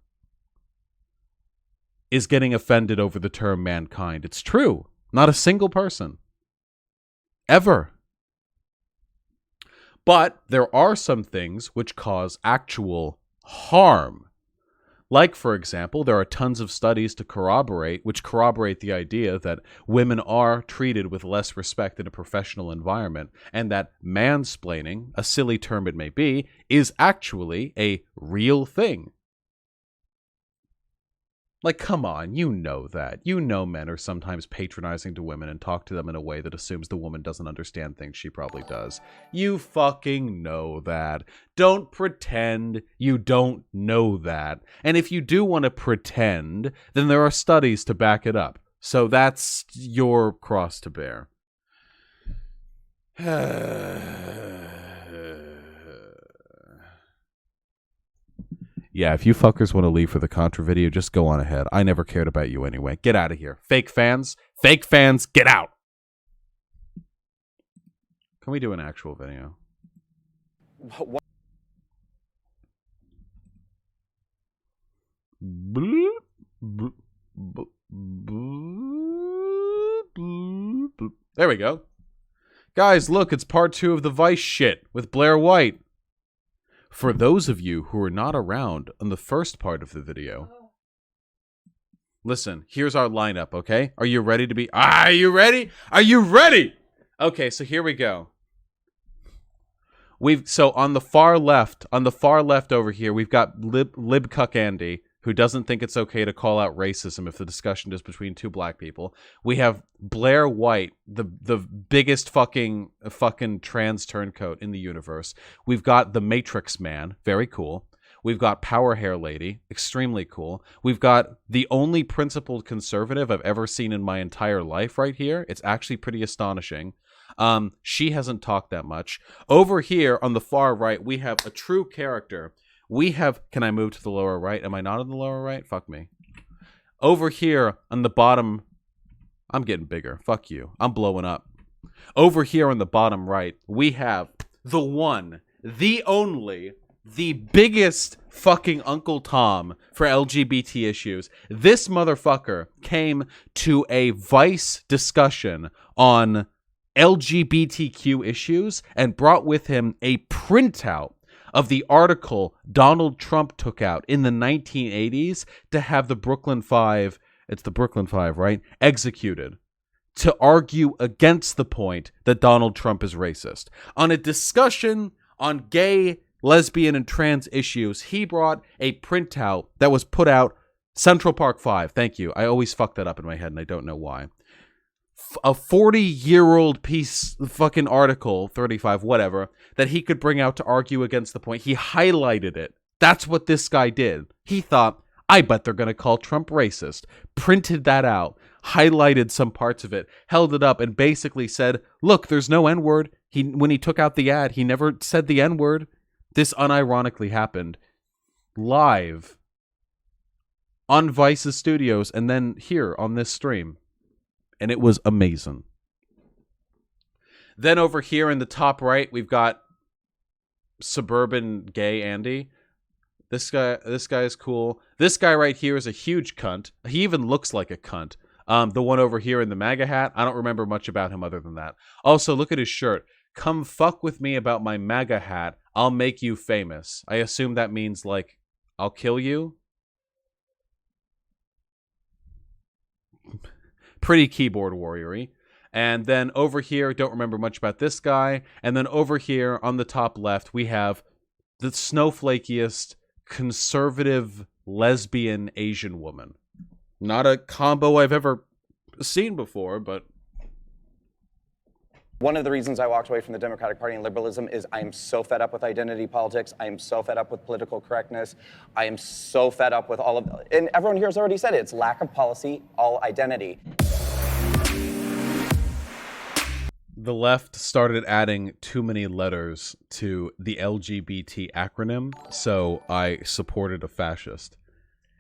is getting offended over the term mankind. It's true. Not a single person. Ever. But there are some things which cause actual harm. Like, for example, there are tons of studies to corroborate the idea that women are treated with less respect in a professional environment, and that mansplaining, a silly term it may be, is actually a real thing. Like, come on, you know that. You know men are sometimes patronizing to women and talk to them in a way that assumes the woman doesn't understand things she probably does. You fucking know that. Don't pretend you don't know that. And if you do want to pretend, then there are studies to back it up. So that's your cross to bear. Yeah, if you fuckers want to leave for the Contra video, just go on ahead. I never cared about you anyway. Get out of here. Fake fans, get out! Can we do an actual video? What? Bloop, bloop, bloop, bloop, bloop, bloop. There we go. Guys, look, it's part 2 of the Vice shit with Blair White. For those of you who are not around on the first part of the video, listen, here's our lineup, okay? Are you ready to be... Are you ready? Are you ready? Okay, so here we go. So on the far left over here, we've got Libcuck Andy, who doesn't think it's okay to call out racism if the discussion is between two black people. We have Blair White, the biggest fucking trans turncoat in the universe. We've got the Matrix Man, very cool. We've got Power Hair Lady, extremely cool. We've got the only principled conservative I've ever seen in my entire life right here. It's actually pretty astonishing. She hasn't talked that much. Over here on the far right, we have a true character. We have... Can I move to the lower right? Am I not in the lower right? Fuck me. Over here on the bottom... I'm getting bigger. Fuck you. I'm blowing up. Over here on the bottom right, we have the one, the only, the biggest fucking Uncle Tom for LGBT issues. This motherfucker came to a Vice discussion on LGBTQ issues and brought with him a printout of the article Donald Trump took out in the 1980s to have the Brooklyn Five, it's the Brooklyn Five, right, executed, to argue against the point that Donald Trump is racist. On a discussion on gay, lesbian, and trans issues, he brought a printout that was put out, Central Park 5, thank you. I always fuck that up in my head and I don't know why. A 40-year-old piece, fucking article, 35, whatever, that he could bring out to argue against the point. He highlighted it. That's what this guy did. He thought, I bet they're going to call Trump racist. Printed that out, highlighted some parts of it, held it up, and basically said, look, there's no N-word. When he took out the ad, he never said the N-word. This unironically happened live on Vice's studios and then here on this stream. And it was amazing. Then over here in the top right, we've got suburban gay Andy. This guy is cool. This guy right here is a huge cunt. He even looks like a cunt. The one over here in the MAGA hat, I don't remember much about him other than that. Also, look at his shirt. Come fuck with me about my MAGA hat. I'll make you famous. I assume that means, like, I'll kill you? Pretty keyboard warrior-y. And then over here, don't remember much about this guy. And then over here on the top left, we have the snowflakiest conservative lesbian Asian woman. Not a combo I've ever seen before, but... One of the reasons I walked away from the Democratic Party and liberalism is I am so fed up with identity politics. I am so fed up with political correctness. I am so fed up with all of... And everyone here has already said it. It's lack of policy, all identity. The left started adding too many letters to the LGBT acronym, so I supported a fascist.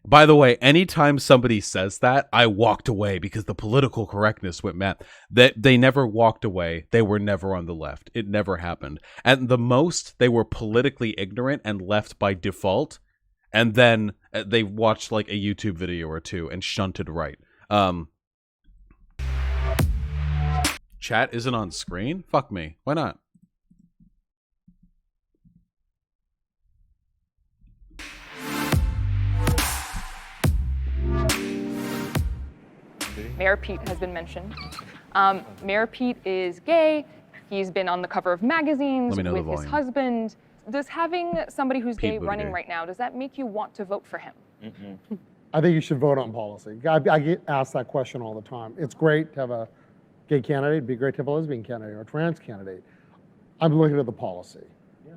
By the way, anytime somebody says that, I walked away because the political correctness went mad. They never walked away. They were never on the left. It never happened. At the most, they were politically ignorant and left by default, and then they watched like a YouTube video or two and shunted right. Chat isn't on screen? Fuck me. Why not? Mayor Pete has been mentioned. Mayor Pete is gay. He's been on the cover of magazines with his husband. Does having somebody who's gay running right now, does that make you want to vote for him? I think you should vote on policy. I get asked that question all the time. It's great to have a gay candidate. It'd be great to have a lesbian candidate or a trans candidate. I'm looking at the policy.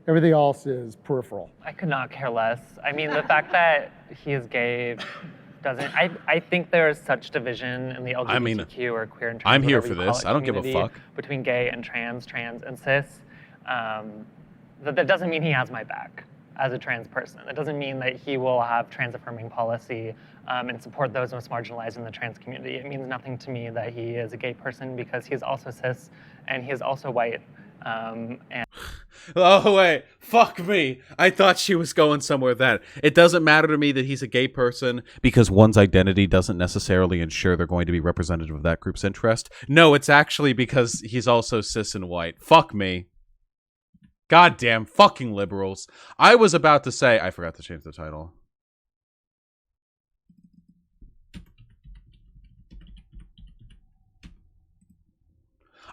Everything else is peripheral. I could not care less. I mean, the fact that he is gay doesn't. I think there is such division in the LGBTQ or queer and trans. I'm here whatever for you call this. it, I don't give a community fuck. Between gay and trans and cis. That doesn't mean he has my back as a trans person. That doesn't mean that he will have trans-affirming policy and support those most marginalized in the trans community. It means nothing to me that he is a gay person because he is also cis and he is also white. And oh wait, fuck me. I thought she was going somewhere with that. It doesn't matter to me that he's a gay person because one's identity doesn't necessarily ensure they're going to be representative of that group's interest. No, it's actually because he's also cis and white. Fuck me. Goddamn fucking liberals. I was about to say, I forgot to change the title.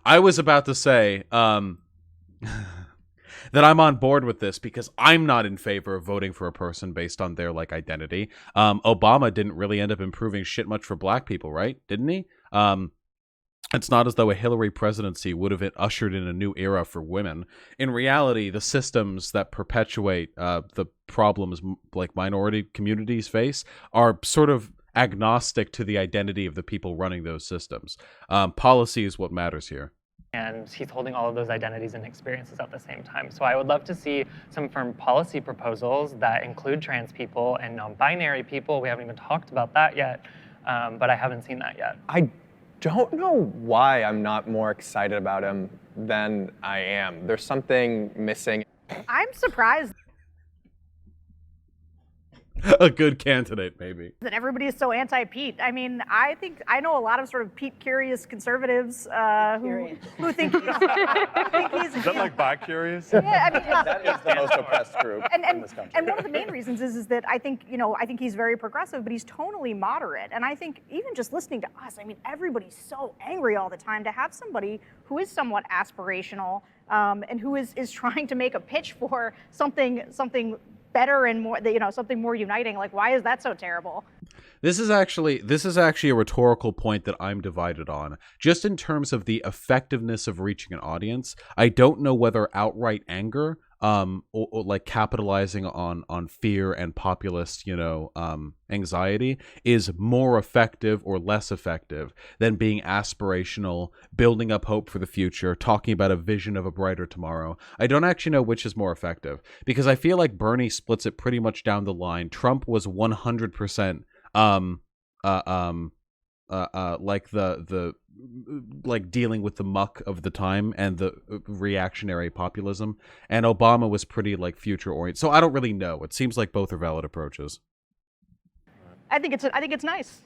I was about to say, that I'm on board with this because I'm not in favor of voting for a person based on their like identity. Obama didn't really end up improving shit much for black people, right? Didn't he? It's not as though a Hillary presidency would have ushered in a new era for women. In reality, the systems that perpetuate the problems like minority communities face are sort of agnostic to the identity of the people running those systems. Policy is what matters here. And he's holding all of those identities and experiences at the same time. So I would love to see some firm policy proposals that include trans people and non-binary people. We haven't even talked about that yet, but I haven't seen that yet. I don't know why I'm not more excited about him than I am. There's something missing. I'm surprised A good candidate, maybe. that everybody is so anti-Pete. I mean, I know a lot of sort of Pete-curious conservatives who think he's... Is that like bi-curious? Yeah, I mean, That is the most oppressed group in this country. And one of the main reasons is that I think he's very progressive, but he's tonally moderate. And I think even just listening to us, I mean, everybody's so angry all the time. To have somebody who is somewhat aspirational and who is trying to make a pitch for something better and more, something more uniting. Like, why is that so terrible? This is actually a rhetorical point that I'm divided on. Just in terms of the effectiveness of reaching an audience, I don't know whether outright anger, or like capitalizing on fear and populist, anxiety is more effective or less effective than being aspirational, building up hope for the future, talking about a vision of a brighter tomorrow. I don't actually know which is more effective because I feel like Bernie splits it pretty much down the line. Trump was 100% like dealing with the muck of the time and the reactionary populism, and Obama was pretty like future oriented. So I don't really know. It seems like both are valid approaches. I think it's nice.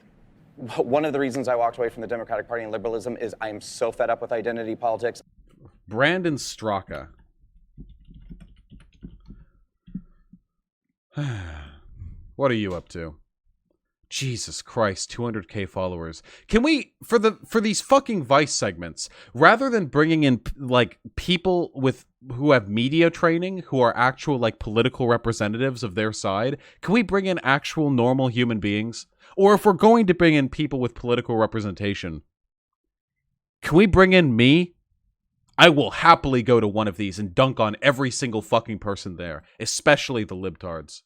One of the reasons I walked away from the Democratic Party and liberalism is I am so fed up with identity politics. Brandon Straka. What are you up to? Jesus Christ, 200k followers. Can we, for these fucking Vice segments, rather than bringing in like people who have media training, who are actual like political representatives of their side, can we bring in actual normal human beings? Or if we're going to bring in people with political representation, can we bring in me? I will happily go to one of these and dunk on every single fucking person there, especially the libtards.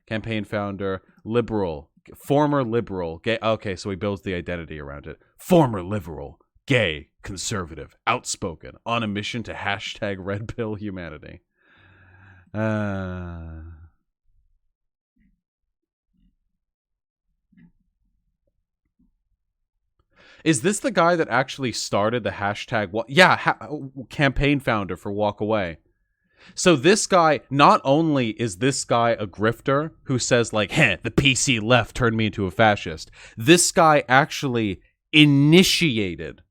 Campaign founder, liberal. Former liberal, gay. Okay, so he builds the identity around it. Former liberal, gay, conservative, outspoken, on a mission to hashtag red pill humanity. Is this the guy that actually started the hashtag? Campaign founder for Walk Away. So this guy, not only is this guy a grifter who says like, the PC left turned me into a fascist. This guy actually initiated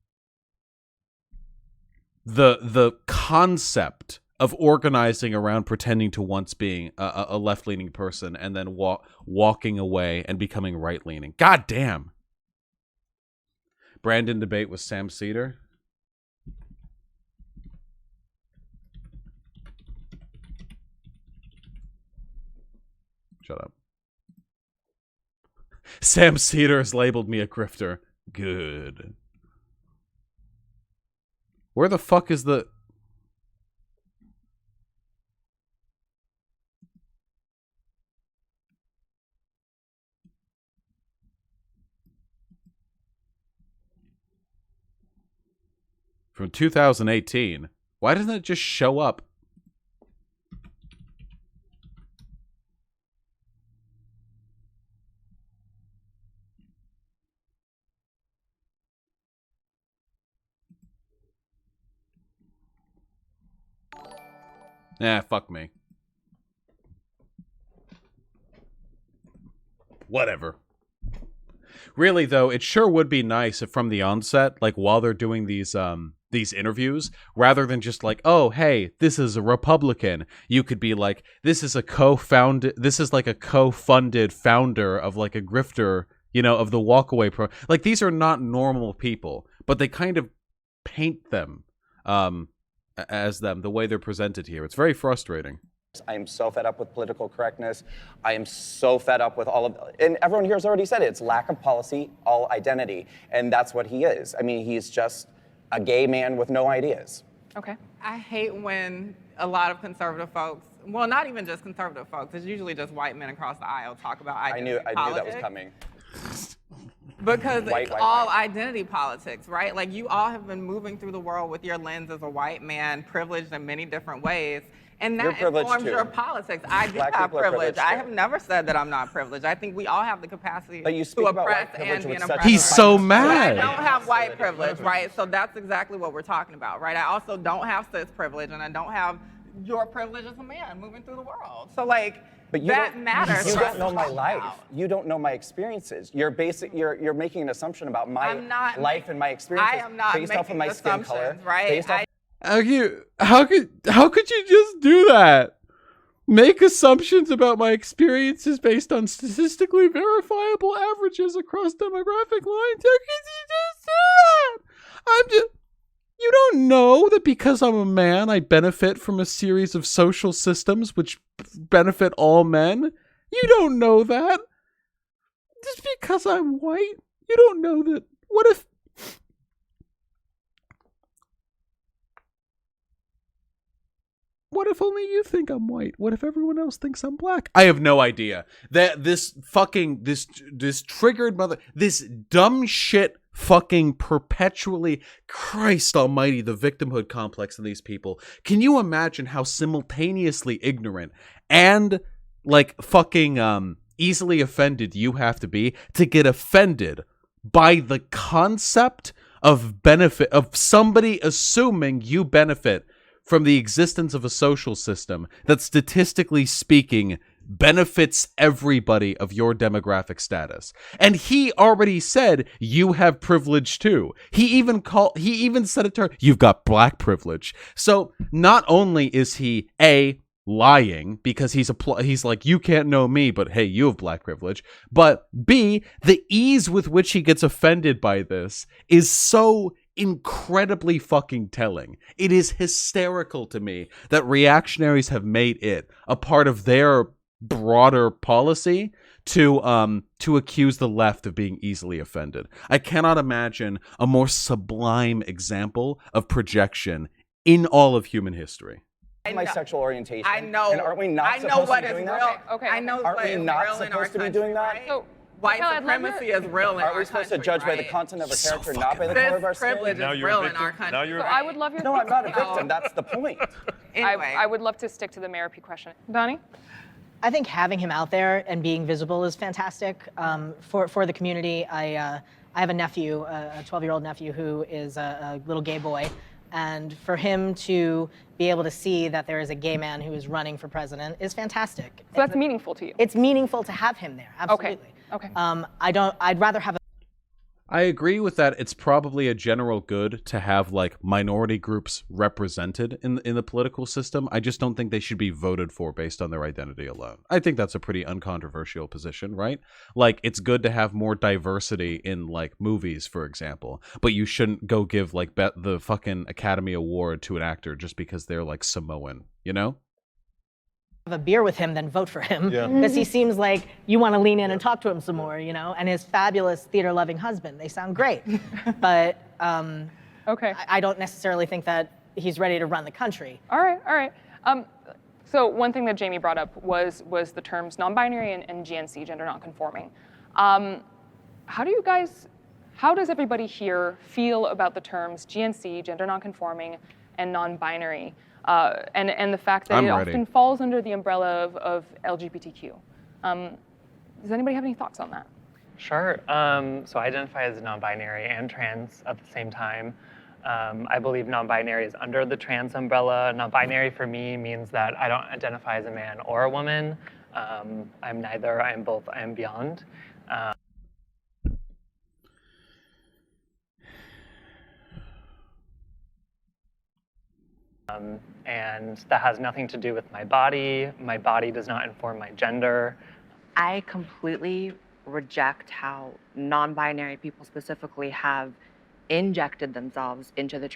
the concept of organizing around pretending to once being a left-leaning person and then walking away and becoming right-leaning. God damn. Brandon debate with Sam Cedar. Shut up. Sam Cedar has labeled me a grifter. Good. Where the fuck is the... From 2018. Why doesn't it just show up? Fuck me. Whatever. Really, though, it sure would be nice if from the onset, like while they're doing these interviews, rather than just like, oh, hey, this is a Republican, you could be like, this is like a co-funded founder of like a grifter, you know, of the walkaway pro. Like, these are not normal people, but they kind of paint them as them, the way they're presented here. It's very frustrating. I am so fed up with political correctness. I am so fed up with all of, and everyone here has already said it, it's lack of policy, all identity. And that's what he is. I mean, he's just a gay man with no ideas. Okay. I hate when a lot of conservative folks, well, not even just conservative folks, it's usually just white men across the aisle talk about identity I knew that was coming. Because it's all identity politics, right? Like, you all have been moving through the world with your lens as a white man, privileged in many different ways. And that informs your politics. I do have privilege. I have never said that I'm not privileged. I think we all have the capacity to oppress and be an oppressor. He's so mad. But I don't have white privilege, right? So that's exactly what we're talking about, right? I also don't have cis privilege, and I don't have your privilege as a man moving through the world. So, like, that matters. You don't know my life. You don't know my experiences. You're making an assumption about my life and my experiences I am not based off of my skin color, right? How could you just do that? Make assumptions about my experiences based on statistically verifiable averages across demographic lines. How could you just do that? You don't know that because I'm a man, I benefit from a series of social systems which benefit all men? You don't know that. Just because I'm white, you don't know that. What if only you think I'm white? What if everyone else thinks I'm black? I have no idea. That this triggered this dumb shit fucking perpetually, Christ almighty, the victimhood complex of these people. Can you imagine how simultaneously ignorant and like fucking easily offended you have to be to get offended by the concept of benefit, of somebody assuming you benefit from the existence of a social system that, statistically speaking, benefits everybody of your demographic status. And he already said you have privilege too. He even said it to her, you've got black privilege. So not only is he lying because he's like, you can't know me, but hey, you have black privilege, but B, the ease with which he gets offended by this is so incredibly fucking telling. It is hysterical to me that reactionaries have made it a part of their broader policy to accuse the left of being easily offended. I cannot imagine a more sublime example of projection in all of human history. My sexual orientation. I know. And aren't we not supposed to be doing that? Okay. I know. Aren't we not supposed to be doing that? Right? So, white supremacy is real in our country. Are we supposed to judge by the content of our character, not by the color of our skin? Privilege is real in our country. So I would love your. No, I'm not a victim. That's the point. Anyway. I would love to stick to the Mayor P question. Donnie? I think having him out there and being visible is fantastic for the community. I have a nephew, a 12-year-old nephew, who is a little gay boy. And for him to be able to see that there is a gay man who is running for president is fantastic. So that's meaningful to you? It's meaningful to have him there, absolutely. Okay. I'd rather have I agree with that. It's probably a general good to have like minority groups represented in the political system. I just don't think they should be voted for based on their identity alone. I think that's a pretty uncontroversial position, right? Like, it's good to have more diversity in like movies, for example, but you shouldn't go give like the fucking Academy Award to an actor just because they're like Samoan, you know? a beer with him, then vote for him. Because he seems like you want to lean in and talk to him some more, you know? And his fabulous theater-loving husband, they sound great. But okay. I don't necessarily think that he's ready to run the country. All right. So one thing that Jamie brought up was the terms non-binary and GNC, gender non-conforming. How does everybody here feel about the terms GNC, gender non-conforming, and non-binary? And the fact that often falls under the umbrella of LGBTQ. Does anybody have any thoughts on that? Sure. So I identify as non-binary and trans at the same time. I believe non-binary is under the trans umbrella. Non-binary for me means that I don't identify as a man or a woman. I'm neither, I am both, I am beyond. And that has nothing to do with my body. My body does not inform my gender. I completely reject how non-binary people specifically have injected themselves into the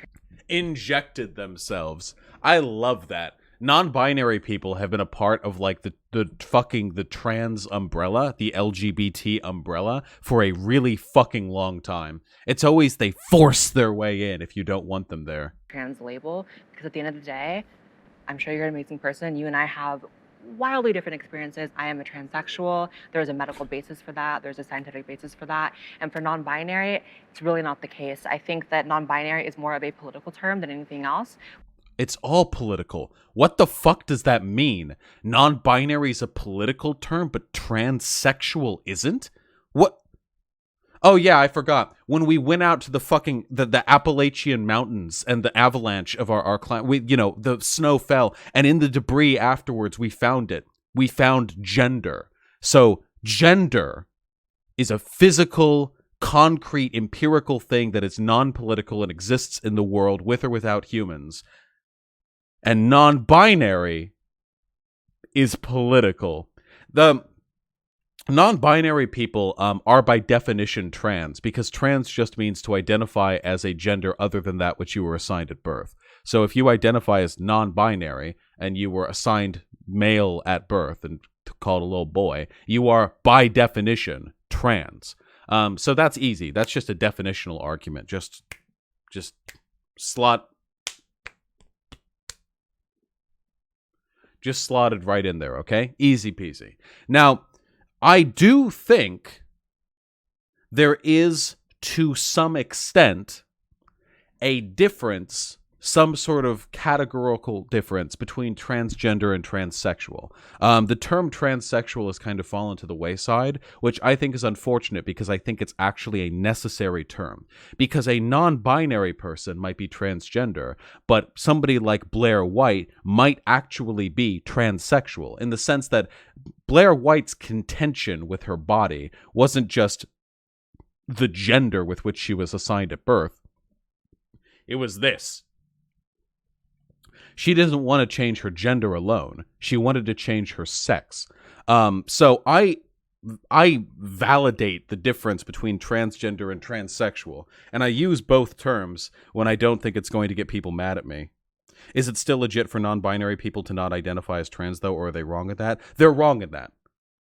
injected themselves. I love that. Non-binary people have been a part of like the trans umbrella, the LGBT umbrella, for a really fucking long time. It's always they force their way in if you don't want them there. Trans label, because at the end of the day, I'm sure you're an amazing person. You and I have wildly different experiences. I am a transsexual. There's a medical basis for that. There's a scientific basis for that. And for non-binary, it's really not the case. I think that non-binary is more of a political term than anything else. It's all political. What the fuck does that mean? Non-binary is a political term, but transsexual isn't? What? Oh yeah, I forgot. When we went out to the fucking the Appalachian Mountains and the avalanche of our climate, the snow fell, and in the debris afterwards we found it. We found gender. So gender is a physical, concrete, empirical thing that is non-political and exists in the world with or without humans. And non-binary is political. The non-binary people are by definition trans, because trans just means to identify as a gender other than that which you were assigned at birth. So if you identify as non-binary and you were assigned male at birth and called a little boy, you are by definition trans. So that's easy. That's just a definitional argument. Just slotted right in there, okay? Easy peasy. Now, I do think there is, to some extent, a difference, some sort of categorical difference between transgender and transsexual. The term transsexual has kind of fallen to the wayside, which I think is unfortunate because I think it's actually a necessary term. Because a non-binary person might be transgender, but somebody like Blair White might actually be transsexual, in the sense that Blair White's contention with her body wasn't just the gender with which she was assigned at birth. It was this. She didn't want to change her gender alone. She wanted to change her sex. So I validate the difference between transgender and transsexual, and I use both terms when I don't think it's going to get people mad at me. Is it still legit for non-binary people to not identify as trans, though, or are they wrong at that? They're wrong at that.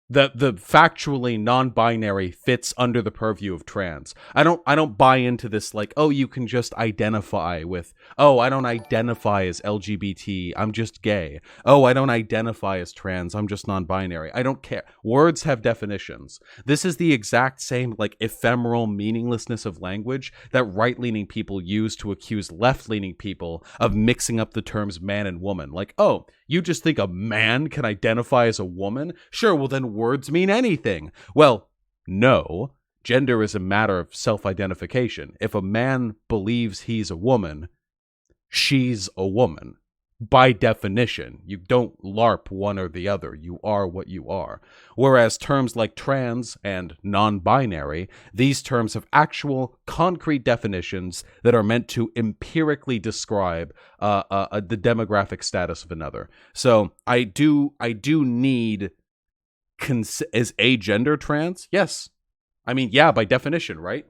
The factually non-binary fits under the purview of trans. I don't buy into this like, oh, you can just identify with, oh, I don't identify as LGBT, I'm just gay. Oh, I don't identify as trans, I'm just non-binary. I don't care. Words have definitions. This is the exact same like ephemeral meaninglessness of language that right-leaning people use to accuse left-leaning people of mixing up the terms man and woman. Like, oh, you just think a man can identify as a woman? Sure, well then words mean anything. Well, no. Gender is a matter of self-identification. If a man believes he's a woman, she's a woman. By definition, you don't LARP one or the other. You are what you are. Whereas terms like trans and non-binary, these terms have actual concrete definitions that are meant to empirically describe the demographic status of another. So I do need is a gender trans? Yes. I mean, yeah, by definition, right?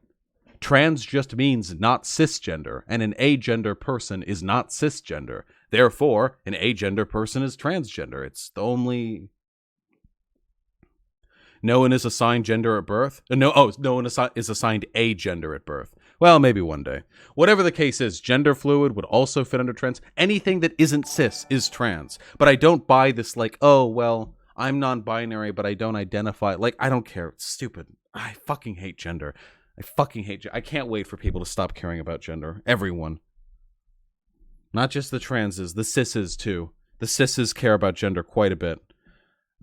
Trans just means not cisgender, and an agender person is not cisgender. Therefore, an agender person is transgender. It's the only... No one is assigned gender at birth? No one is assigned a gender at birth. Well, maybe one day. Whatever the case is, gender fluid would also fit under trans. Anything that isn't cis is trans. But I don't buy this like, oh, well, I'm non-binary, but I don't identify. Like, I don't care. It's stupid. I fucking hate gender. I can't wait for people to stop caring about gender. Everyone. Not just the transes, the cisses too. The cisses care about gender quite a bit.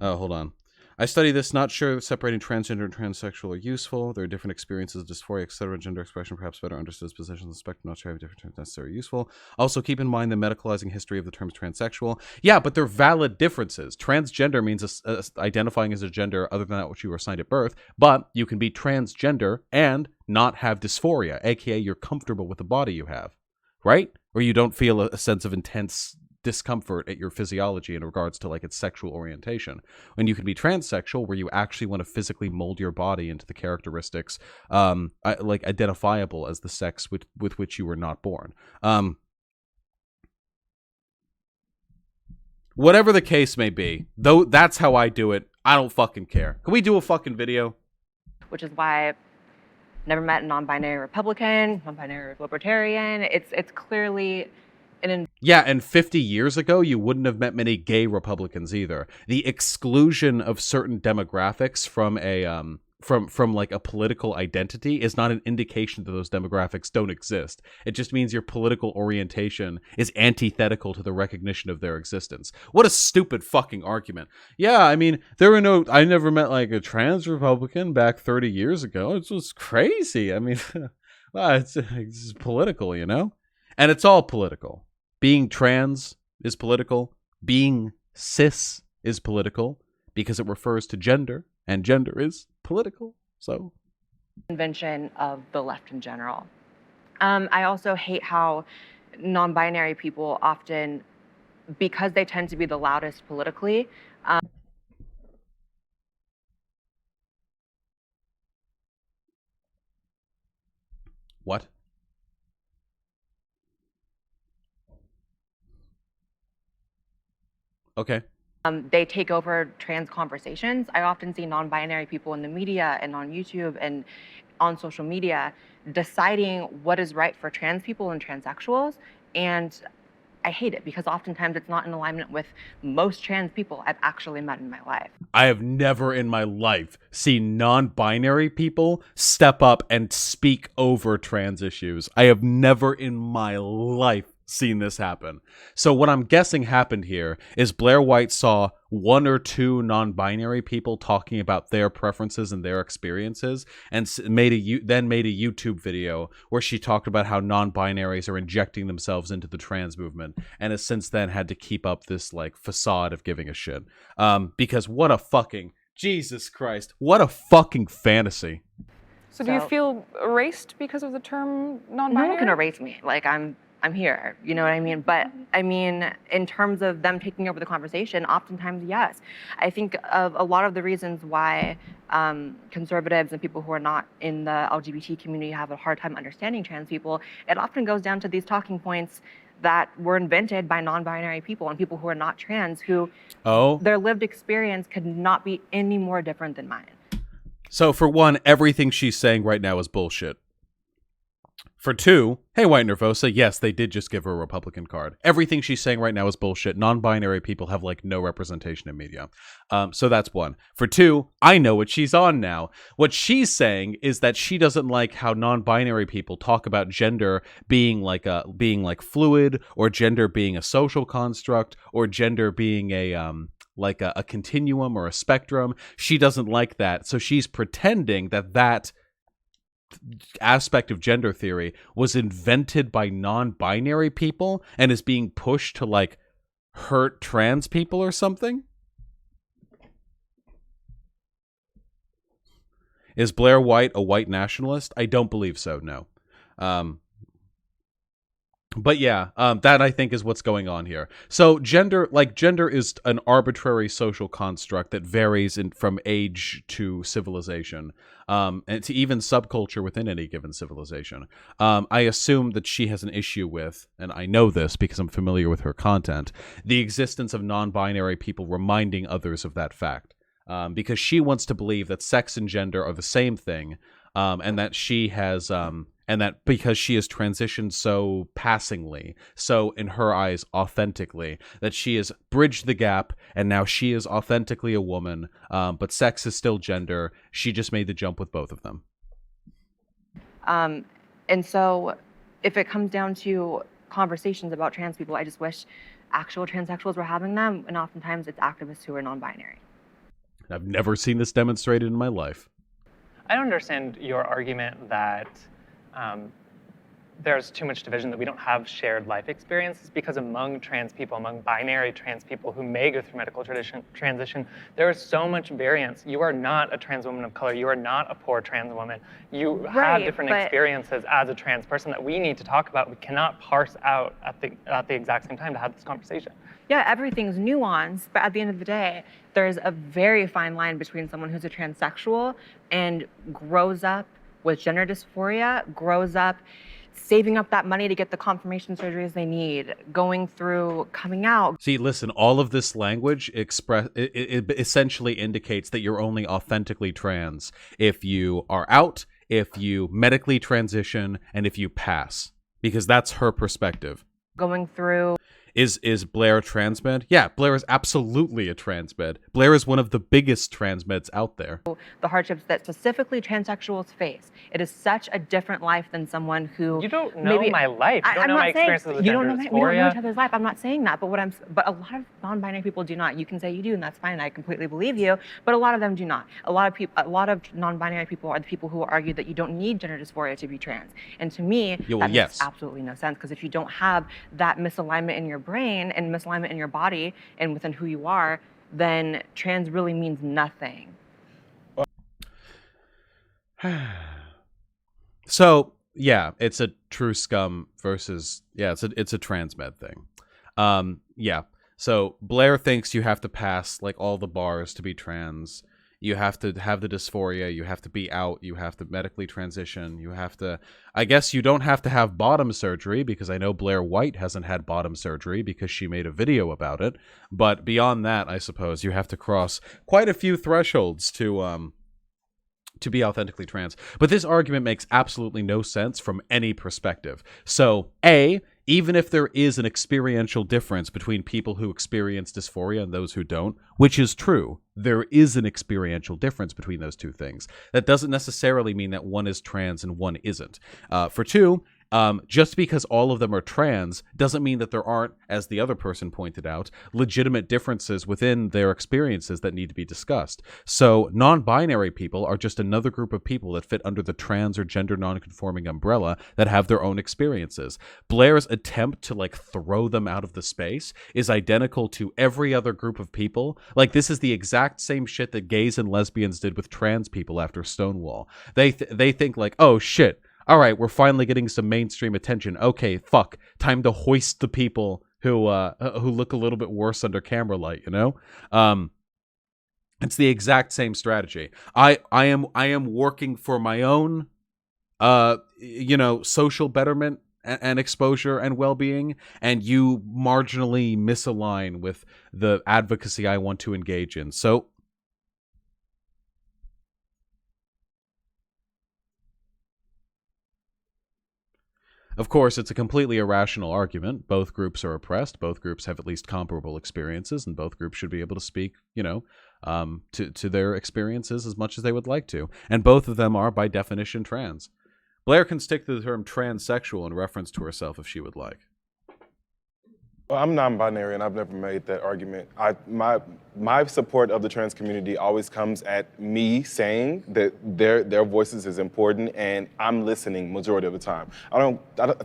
Oh, hold on. I study this, not sure if separating transgender and transsexual are useful. There are different experiences of dysphoria, etc. Gender expression perhaps better understood positions on the spectrum, not sure if different terms necessarily useful. Also, keep in mind the medicalizing history of the terms transsexual. Yeah, but they're valid differences. Transgender means identifying as a gender other than that which you were assigned at birth, but you can be transgender and not have dysphoria, aka you're comfortable with the body you have, right? Or you don't feel a sense of intense discomfort at your physiology in regards to like its sexual orientation. And you can be transsexual where you actually want to physically mold your body into the characteristics like identifiable as the sex with which you were not born. Whatever the case may be, though, that's how I do it. I don't fucking care. Can we do a fucking video? Which is why I've never met a non-binary Republican, non-binary libertarian. It's clearly yeah, and 50 years ago, you wouldn't have met many gay Republicans either. The exclusion of certain demographics from a from like a political identity is not an indication that those demographics don't exist. It just means your political orientation is antithetical to the recognition of their existence. What a stupid fucking argument. Yeah, I mean, I never met like a trans Republican back 30 years ago. It was crazy. I mean, well, it's political, you know? And it's all political. Being trans is political. Being cis is political because it refers to gender, and gender is political. So, convention of the left in general. I also hate how non-binary people often, because they tend to be the loudest politically, what? Okay. They take over trans conversations. I often see non-binary people in the media and on YouTube and on social media deciding what is right for trans people and transsexuals. And I hate it because oftentimes it's not in alignment with most trans people I've actually met in my life. I have never in my life seen non-binary people step up and speak over trans issues. I have never in my life seen this happen. So what I'm guessing happened here is Blair White saw one or two non-binary people talking about their preferences and their experiences, and then made a YouTube video where she talked about how non-binaries are injecting themselves into the trans movement, and has since then had to keep up this like facade of giving a shit. Because what a fucking Jesus Christ, what a fucking fantasy. So do you feel erased because of the term non-binary? No one can erase me. Like I'm here, you know what I mean? But I mean, in terms of them taking over the conversation, oftentimes, yes. I think of a lot of the reasons why conservatives and people who are not in the LGBT community have a hard time understanding trans people, it often goes down to these talking points that were invented by non-binary people and people who are not trans, who their lived experience could not be any more different than mine. So for one, everything she's saying right now is bullshit. For two, hey, White Nervosa, yes, they did just give her a Republican card. Everything she's saying right now is bullshit. Non-binary people have, like, no representation in media. So that's one. For two, I know what she's on now. What she's saying is that she doesn't like how non-binary people talk about gender being like fluid, or gender being a social construct, or gender being a continuum or a spectrum. She doesn't like that. So she's pretending that aspect of gender theory was invented by non-binary people and is being pushed to like hurt trans people or something. Is Blair White a white nationalist? I don't believe so, no. But yeah, that I think is what's going on here. So gender is an arbitrary social construct that varies from age to civilization, and to even subculture within any given civilization. I assume that she has an issue with, and I know this because I'm familiar with her content, the existence of non-binary people reminding others of that fact. Because she wants to believe that sex and gender are the same thing, and that she has and that because she has transitioned so passingly, so in her eyes authentically, that she has bridged the gap and now she is authentically a woman, but sex is still gender. She just made the jump with both of them. And so if it comes down to conversations about trans people, I just wish actual transsexuals were having them, and oftentimes it's activists who are non-binary. I've never seen this demonstrated in my life. I don't understand your argument that there's too much division, that we don't have shared life experiences, because among trans people, among binary trans people who may go through medical transition, there is so much variance. You are not a trans woman of color. You are not a poor trans woman. You have different experiences as a trans person that we need to talk about. We cannot parse out at the exact same time to have this conversation. Yeah, everything's nuanced, but at the end of the day, there's a very fine line between someone who's a transsexual and grows up with gender dysphoria, grows up saving up that money to get the confirmation surgeries they need, going through coming out. See, listen, all of this language it essentially indicates that you're only authentically trans if you are out, if you medically transition, and if you pass, because that's her perspective. Going through. Is Blair transmed? Yeah, Blair is absolutely a transmed. Blair is one of the biggest transmeds out there. The hardships that specifically transsexuals face. It is such a different life than someone who. You don't know my life. You don't know my experiences with gender dysphoria. We don't know each other's life. I'm not saying that, but but a lot of non-binary people do not. You can say you do, and that's fine. I completely believe you, but a lot of them do not. A lot of non-binary people are the people who argue that you don't need gender dysphoria to be trans. And to me, that makes absolutely no sense, because if you don't have that misalignment in your brain and misalignment in your body and within who you are, then trans really means nothing. So yeah, it's a true scum versus it's a transmed thing. Yeah. So Blair thinks you have to pass like all the bars to be trans. You have to have the dysphoria, you have to be out, you have to medically transition, you have to... I guess you don't have to have bottom surgery, because I know Blair White hasn't had bottom surgery because she made a video about it. But beyond that, I suppose you have to cross quite a few thresholds to be authentically trans. But this argument makes absolutely no sense from any perspective. So, A, even if there is an experiential difference between people who experience dysphoria and those who don't, which is true, there is an experiential difference between those two things. That doesn't necessarily mean that one is trans and one isn't. For two, just because all of them are trans doesn't mean that there aren't, as the other person pointed out, legitimate differences within their experiences that need to be discussed. So non-binary people are just another group of people that fit under the trans or gender non-conforming umbrella that have their own experiences. Blair's attempt to like throw them out of the space is identical to every other group of people. Like, this is the exact same shit that gays and lesbians did with trans people after Stonewall. They think like, oh shit, all right, we're finally getting some mainstream attention. Okay, fuck, time to hoist the people who look a little bit worse under camera light, you know? It's the exact same strategy. I am working for my own social betterment and exposure and well-being, and you marginally misalign with the advocacy I want to engage in. So of course, it's a completely irrational argument. Both groups are oppressed. Both groups have at least comparable experiences, and both groups should be able to speak, to their experiences as much as they would like to. And both of them are, by definition, trans. Blair can stick to the term transsexual in reference to herself if she would like. Well, I'm non-binary, and I've never made that argument. My support of the trans community always comes at me saying that their voices is important, and I'm listening majority of the time. I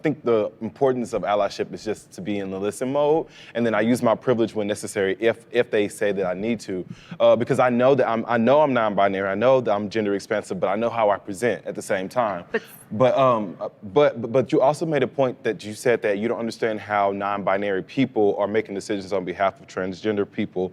think the importance of allyship is just to be in the listen mode, and then I use my privilege when necessary if they say that I need to, because I know that I'm non-binary, I know that I'm gender expansive, but I know how I present at the same time. But you also made a point that you said that you don't understand how non-binary people are making decisions on behalf of transgender people.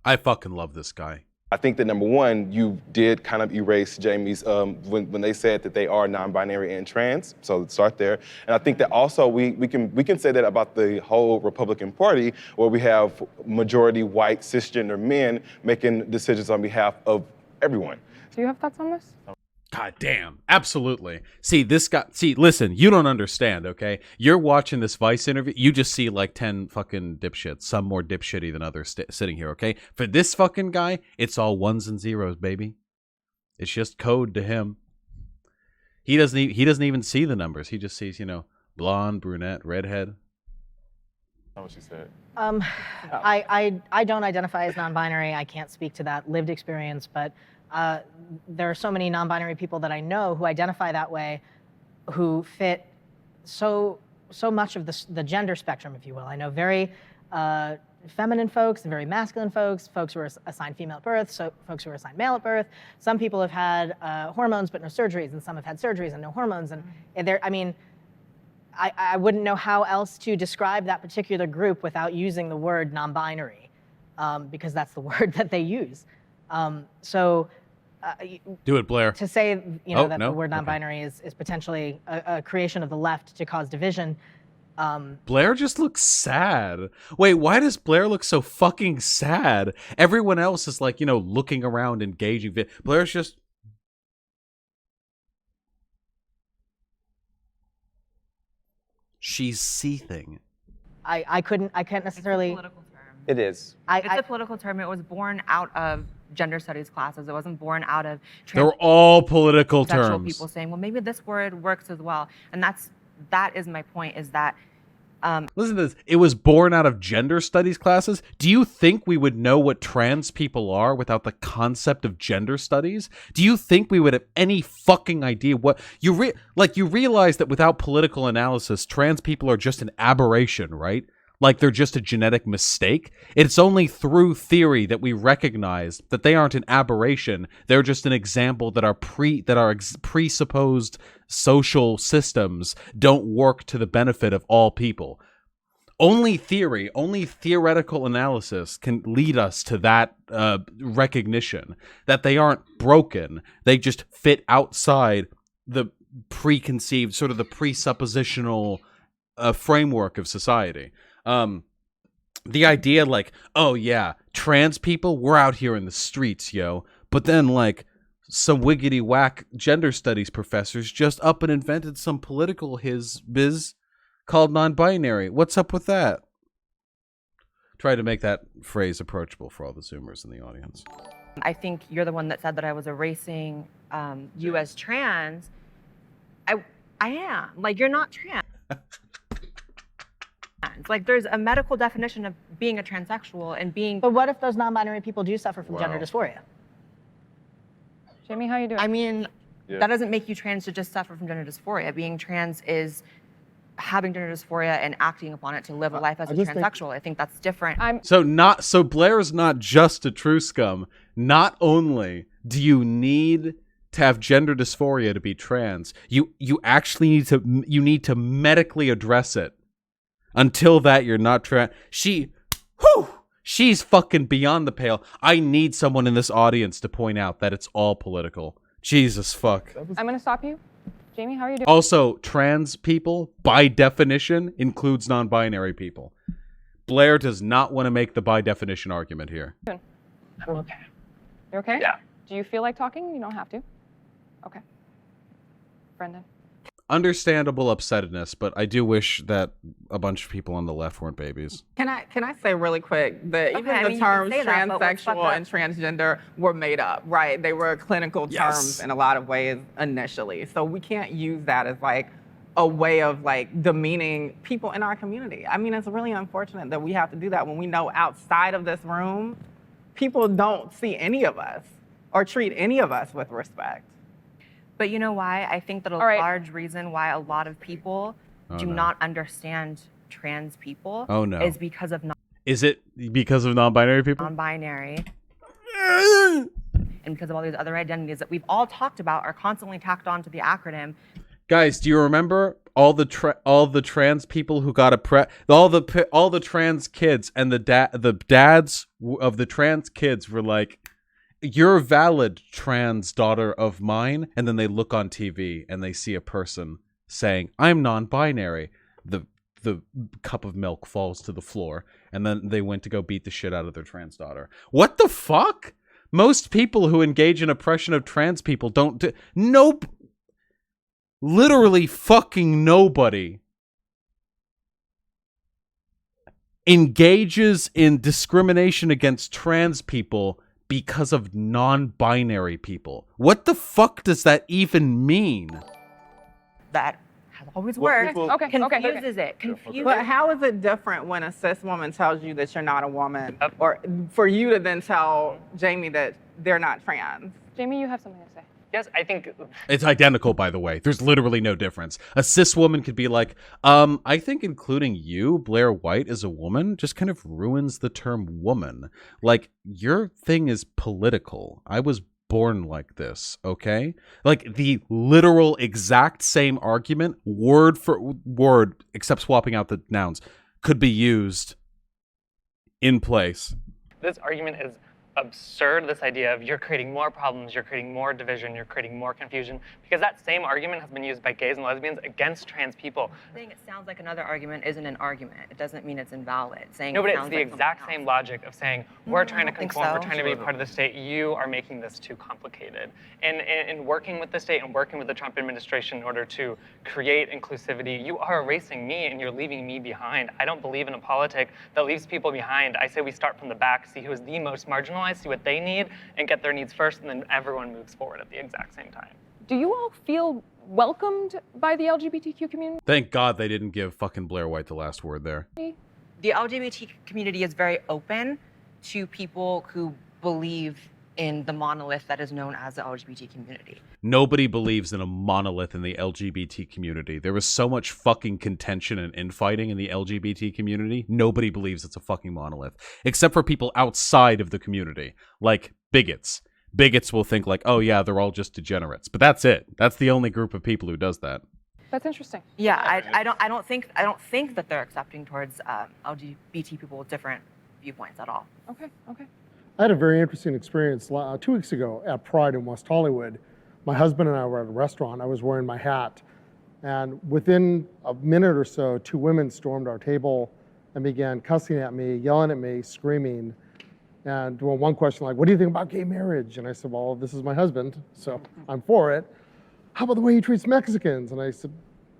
I fucking love this guy. I think that number one, you did kind of erase Jamie's when they said that they are non-binary and trans. So let's start there. And I think that also we can say that about the whole Republican Party, where we have majority white cisgender men making decisions on behalf of everyone. Do you have thoughts on this? God damn, absolutely. See, listen, you don't understand, okay? You're watching this Vice interview, you just see like 10 fucking dipshits, some more dipshitty than others sitting here, okay? For this fucking guy, it's all ones and zeros, baby. It's just code to him. He doesn't even see the numbers. He just sees, blonde, brunette, redhead. That's what she said. I don't identify as non-binary. I can't speak to that lived experience, but there are so many non-binary people that I know who identify that way, who fit so much of the gender spectrum, if you will. I know very feminine folks and very masculine folks who are assigned female at birth, so folks who are assigned male at birth. Some people have had hormones but no surgeries, and some have had surgeries and no hormones. And I wouldn't know how else to describe that particular group without using the word non-binary, because that's the word that they use. Do it, Blair. To say, the word non-binary is potentially a creation of the left to cause division. Blair just looks sad. Wait, why does Blair look so fucking sad? Everyone else is like, looking around, engaging. Blair's just... She's seething. I can't necessarily... It's a political term. It is. It's a political term. It was born out of gender studies classes. It wasn't born out of They're all political transsexual terms. people saying, well, maybe this word works as well. And that is my point, is that listen to this. It was born out of gender studies classes. Do you think we would know what trans people are without the concept of gender studies? Do you think we would have any fucking idea what you realize that without political analysis, trans people are just an aberration, right? Like they're just a genetic mistake. It's only through theory that we recognize that they aren't an aberration. They're just an example that our presupposed social systems don't work to the benefit of all people. Only theory, only theoretical analysis can lead us to that recognition that they aren't broken. They just fit outside the preconceived, sort of the presuppositional framework of society. The idea like, oh yeah, trans people, we're out here in the streets, yo. But then like some wiggity whack gender studies professors just up and invented some political biz called non-binary. What's up with that? Try to make that phrase approachable for all the Zoomers in the audience. I think you're the one that said that I was erasing you as trans. I am. Like, you're not trans. Like, there's a medical definition of being a transsexual and being... But what if those non-binary people do suffer from gender dysphoria? Jamie, how you doing? I mean, that doesn't make you trans to just suffer from gender dysphoria. Being trans is having gender dysphoria and acting upon it to live a life as a transsexual. I think that's different. So Blair's not just a true scum. Not only do you need to have gender dysphoria to be trans, you actually need to medically address it. Until that, you're not trans. She's fucking beyond the pale. I need someone in this audience to point out that it's all political. Jesus fuck. I'm gonna stop you. Jamie, how are you doing? Also, trans people, by definition, includes non-binary people. Blair does not want to make the by definition argument here. I'm okay. You're okay? Yeah. Do you feel like talking? You don't have to. Okay. Brendan. Understandable upsetness, but I do wish that a bunch of people on the left weren't babies. Can I say really quick that even the terms transsexual and transgender were made up, right? They were clinical terms in a lot of ways initially. So we can't use that as like a way of like demeaning people in our community. I mean, it's really unfortunate that we have to do that when we know outside of this room, people don't see any of us or treat any of us with respect. But you know why? I think that a large reason why a lot of people do not understand trans people is because of Is it because of non-binary people? non-binary and because of all these other identities that we've all talked about are constantly tacked onto the acronym. Guys, do you remember all the trans people who got all the trans kids and the dads of the trans kids were like, "You're a valid trans daughter of mine," and then they look on TV and they see a person saying, "I'm non-binary." The cup of milk falls to the floor, and then they went to go beat the shit out of their trans daughter. What the fuck? Most people who engage in oppression of trans people don't do. Nope. Literally fucking nobody engages in discrimination against trans people because of non-binary people. What the fuck does that even mean? That has always worked. Confuses it. But how is it different when a cis woman tells you that you're not a woman, or for you to then tell Jamie that they're not trans? Jamie, you have something to say. Yes, I think it's identical, by the way. There's literally no difference. A cis woman could be like, I think including you, Blair White, as a woman just kind of ruins the term woman. Like, your thing is political. I was born like this, okay? Like, the literal exact same argument, word for word, except swapping out the nouns, could be used in place. this argument is absurd, this idea of you're creating more problems, you're creating more division, you're creating more confusion, because that same argument has been used by gays and lesbians against trans people. Saying it sounds like another argument isn't an argument. It doesn't mean it's invalid. Saying No, but it's the like exact same logic of saying, we're trying to think conform, we're so. trying to be part of the state, you are making this too complicated. And in working with the state and working with the Trump administration in order to create inclusivity, you are erasing me and you're leaving me behind. I don't believe in a politic that leaves people behind. I say we start from the back, see who is the most marginalized, see what they need, and get their needs first, and then everyone moves forward at the exact same time. Do you all feel welcomed by the LGBTQ community? Thank God they didn't give fucking Blair White the last word there. The LGBT community is very open to people who believe in the monolith that is known as the LGBT community. Nobody believes in a monolith in the LGBT community. There was so much fucking contention and infighting in the LGBT community. Nobody believes it's a fucking monolith. Except for people outside of the community. Like bigots. Bigots will think like, oh yeah, they're all just degenerates. But that's it. That's the only group of people who does that. That's interesting. Yeah, I don't think that they're accepting towards LGBT people with different viewpoints at all. Okay. I had a very interesting experience 2 weeks ago at Pride in West Hollywood. My husband and I were at a restaurant. I was wearing my hat. And within a minute or so, 2 women stormed our table and began cussing at me, yelling at me, screaming. And one question like, what do you think about gay marriage? And I said, well, this is my husband, so I'm for it. How about the way he treats Mexicans? And I said,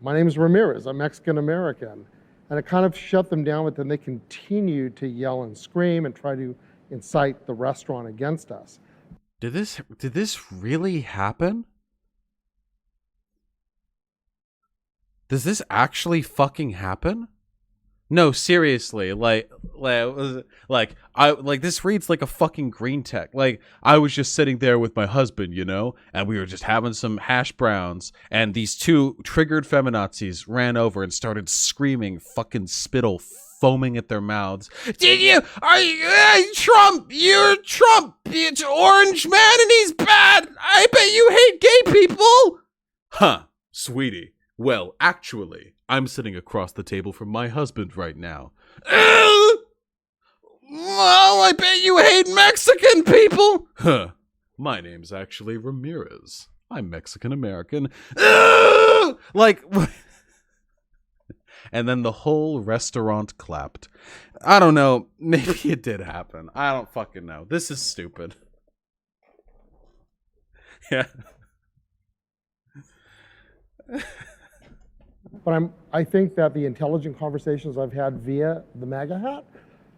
my name is Ramirez, I'm Mexican-American. And it kind of shut them down, but then they continued to yell and scream and try to incite the restaurant against us. Did this really happen? Does this actually fucking happen? No, seriously, like this reads like a fucking green tech. Like, I was just sitting there with my husband, you know, and we were just having some hash browns, and these 2 triggered feminazis ran over and started screaming fucking spittle, foaming at their mouths. Are you Trump? You're Trump. It's orange man and he's bad. I bet you hate gay people. Huh, sweetie. Well, actually, I'm sitting across the table from my husband right now. Well, I bet you hate Mexican people. Huh. My name's actually Ramirez. I'm Mexican-American. Like... And then the whole restaurant clapped. I don't know. Maybe it did happen. I don't fucking know. This is stupid. Yeah. But I think that the intelligent conversations I've had via the MAGA hat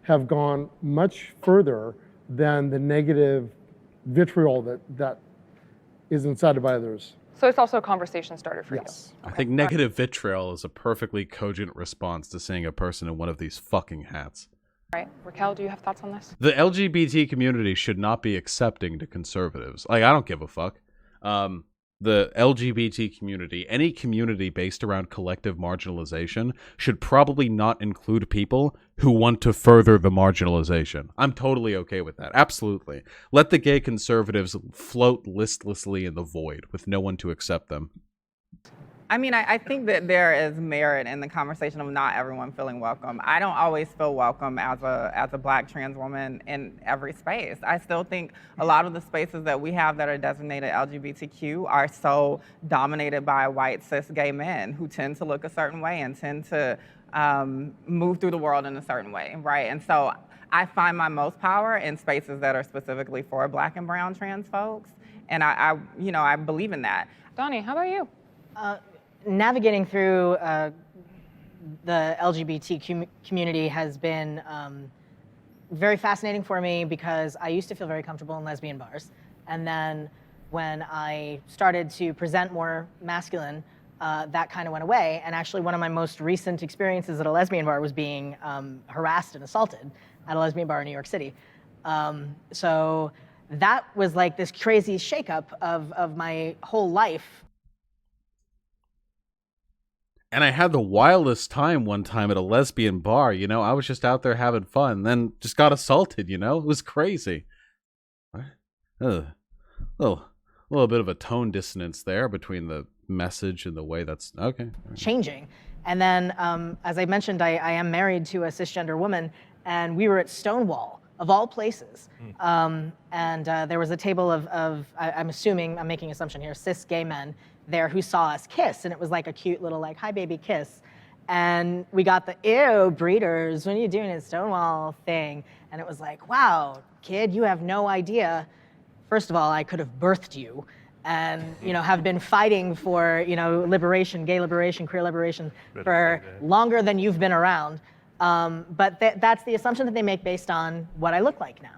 have gone much further than the negative vitriol that is incited by others. So it's also a conversation starter for Yes. you. I think negative vitriol is a perfectly cogent response to seeing a person in one of these fucking hats. All right, Raquel, do you have thoughts on this? The LGBT community should not be accepting to conservatives. Like, I don't give a fuck. The LGBT community, any community based around collective marginalization, should probably not include people who want to further the marginalization. I'm totally okay with that. Absolutely. Let the gay conservatives float listlessly in the void with no one to accept them. I mean, I think that there is merit in the conversation of not everyone feeling welcome. I don't always feel welcome as a Black trans woman in every space. I still think a lot of the spaces that we have that are designated LGBTQ are so dominated by white cis gay men who tend to look a certain way and tend to move through the world in a certain way, right? And so I find my most power in spaces that are specifically for Black and brown trans folks, and I believe in that. Donnie, how about you? Navigating through the LGBT community has been very fascinating for me because I used to feel very comfortable in lesbian bars. And then when I started to present more masculine, that kind of went away. And actually one of my most recent experiences at a lesbian bar was being harassed and assaulted at a lesbian bar in New York City. So that was like this crazy shakeup of my whole life. And I had the wildest time one time at a lesbian bar, you know? I was just out there having fun, then just got assaulted, you know? It was crazy. Little bit of a tone dissonance there between the message and the way that's... Okay. Changing. And then, as I mentioned, I am married to a cisgender woman, and we were at Stonewall, of all places. And there was a table of I'm assuming, I'm making an assumption here, cis gay men there who saw us kiss, and it was like a cute little like, hi baby kiss. And we got the, ew, breeders, what are you doing at Stonewall thing? And it was like, wow, kid, you have no idea. First of all, I could have birthed you and, you know, have been fighting for, you know, liberation, gay liberation, queer liberation for longer than you've been around. But that's the assumption that they make based on what I look like now.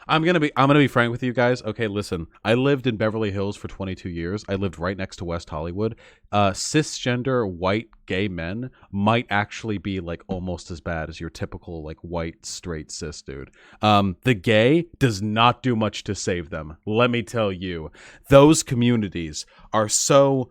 I'm gonna be frank with you guys. Okay, listen. I lived in Beverly Hills for 22 years. I lived right next to West Hollywood. Cisgender white gay men might actually be like almost as bad as your typical like white straight cis dude. The gay does not do much to save them. Let me tell you, those communities are so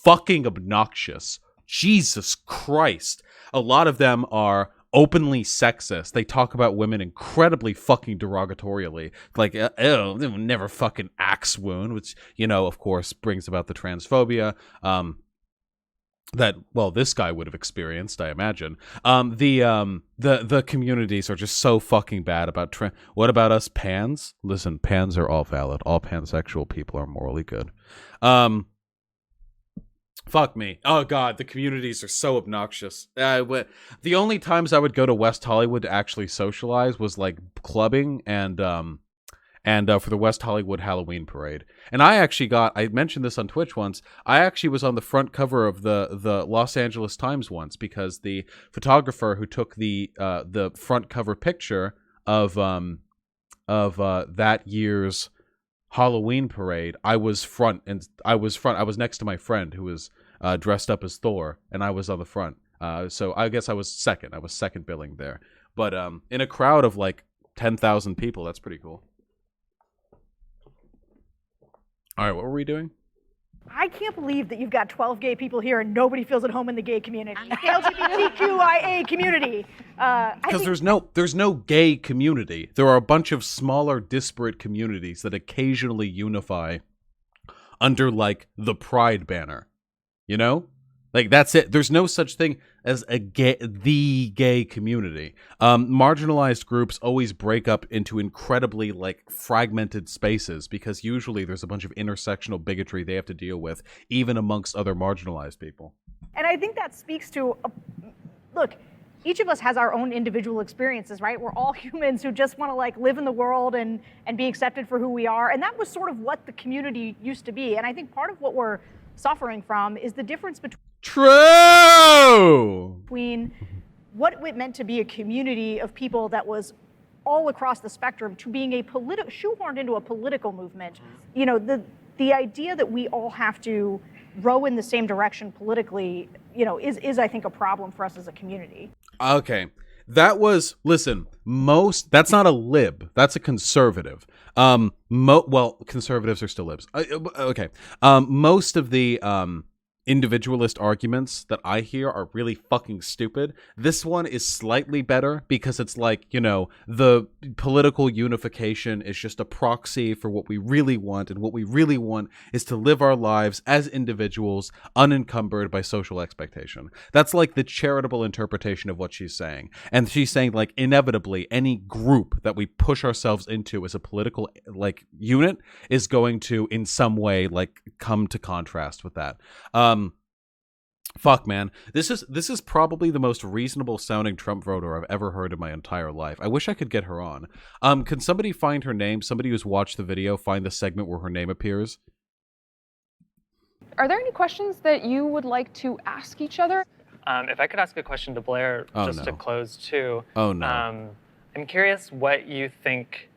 fucking obnoxious. Jesus Christ. A lot of them are openly sexist. They talk about women incredibly fucking derogatorily. Like, ew, they will never fucking axe wound, which, you know, of course, brings about the transphobia that, well, this guy would have experienced, I imagine. The communities are just so fucking bad about what about us pans? Listen, pans are all valid. All pansexual people are morally good. Fuck me. Oh god, the communities are so obnoxious. The only times I would go to West Hollywood to actually socialize was like clubbing and for the West Hollywood Halloween parade. And I mentioned this on Twitch once. I actually was on the front cover of the Los Angeles Times once because the photographer who took the front cover picture of that year's Halloween parade, I was next to my friend who was dressed up as Thor, and I was on the front. So I guess I was second billing there. But in a crowd of like 10,000 people, that's pretty cool. All right, what were we doing? I can't believe that you've got 12 gay people here and nobody feels at home in the gay community, the LGBTQIA community. Because there's no gay community. There are a bunch of smaller, disparate communities that occasionally unify under like the Pride banner. You know? Like that's it. There's no such thing as the gay community. Marginalized groups always break up into incredibly like fragmented spaces because usually there's a bunch of intersectional bigotry they have to deal with, even amongst other marginalized people. And I think that speaks to, look, each of us has our own individual experiences, right? We're all humans who just want to like live in the world and be accepted for who we are. And that was sort of what the community used to be. And I think part of what we're suffering from is the difference between what it meant to be a community of people that was all across the spectrum to being shoehorned into a political movement. You know, the idea that we all have to row in the same direction politically, is I think a problem for us as a community. Okay. That was, listen, that's not a lib. That's a conservative. Well, conservatives are still libs. Okay. Most of the individualist arguments that I hear are really fucking stupid. This one is slightly better because it's like, the political unification is just a proxy for what we really want, and what we really want is to live our lives as individuals unencumbered by social expectation. That's like the charitable interpretation of what she's saying. And she's saying, like, inevitably any group that we push ourselves into as a political unit is going to in some way come to contrast with that. Fuck, man. This is probably the most reasonable sounding Trump voter I've ever heard in my entire life. I wish I could get her on. Can somebody find her name? Somebody who's watched the video, find the segment where her name appears. Are there any questions that you would like to ask each other? If I could ask a question to Blair to close too. Oh no. I'm curious what you think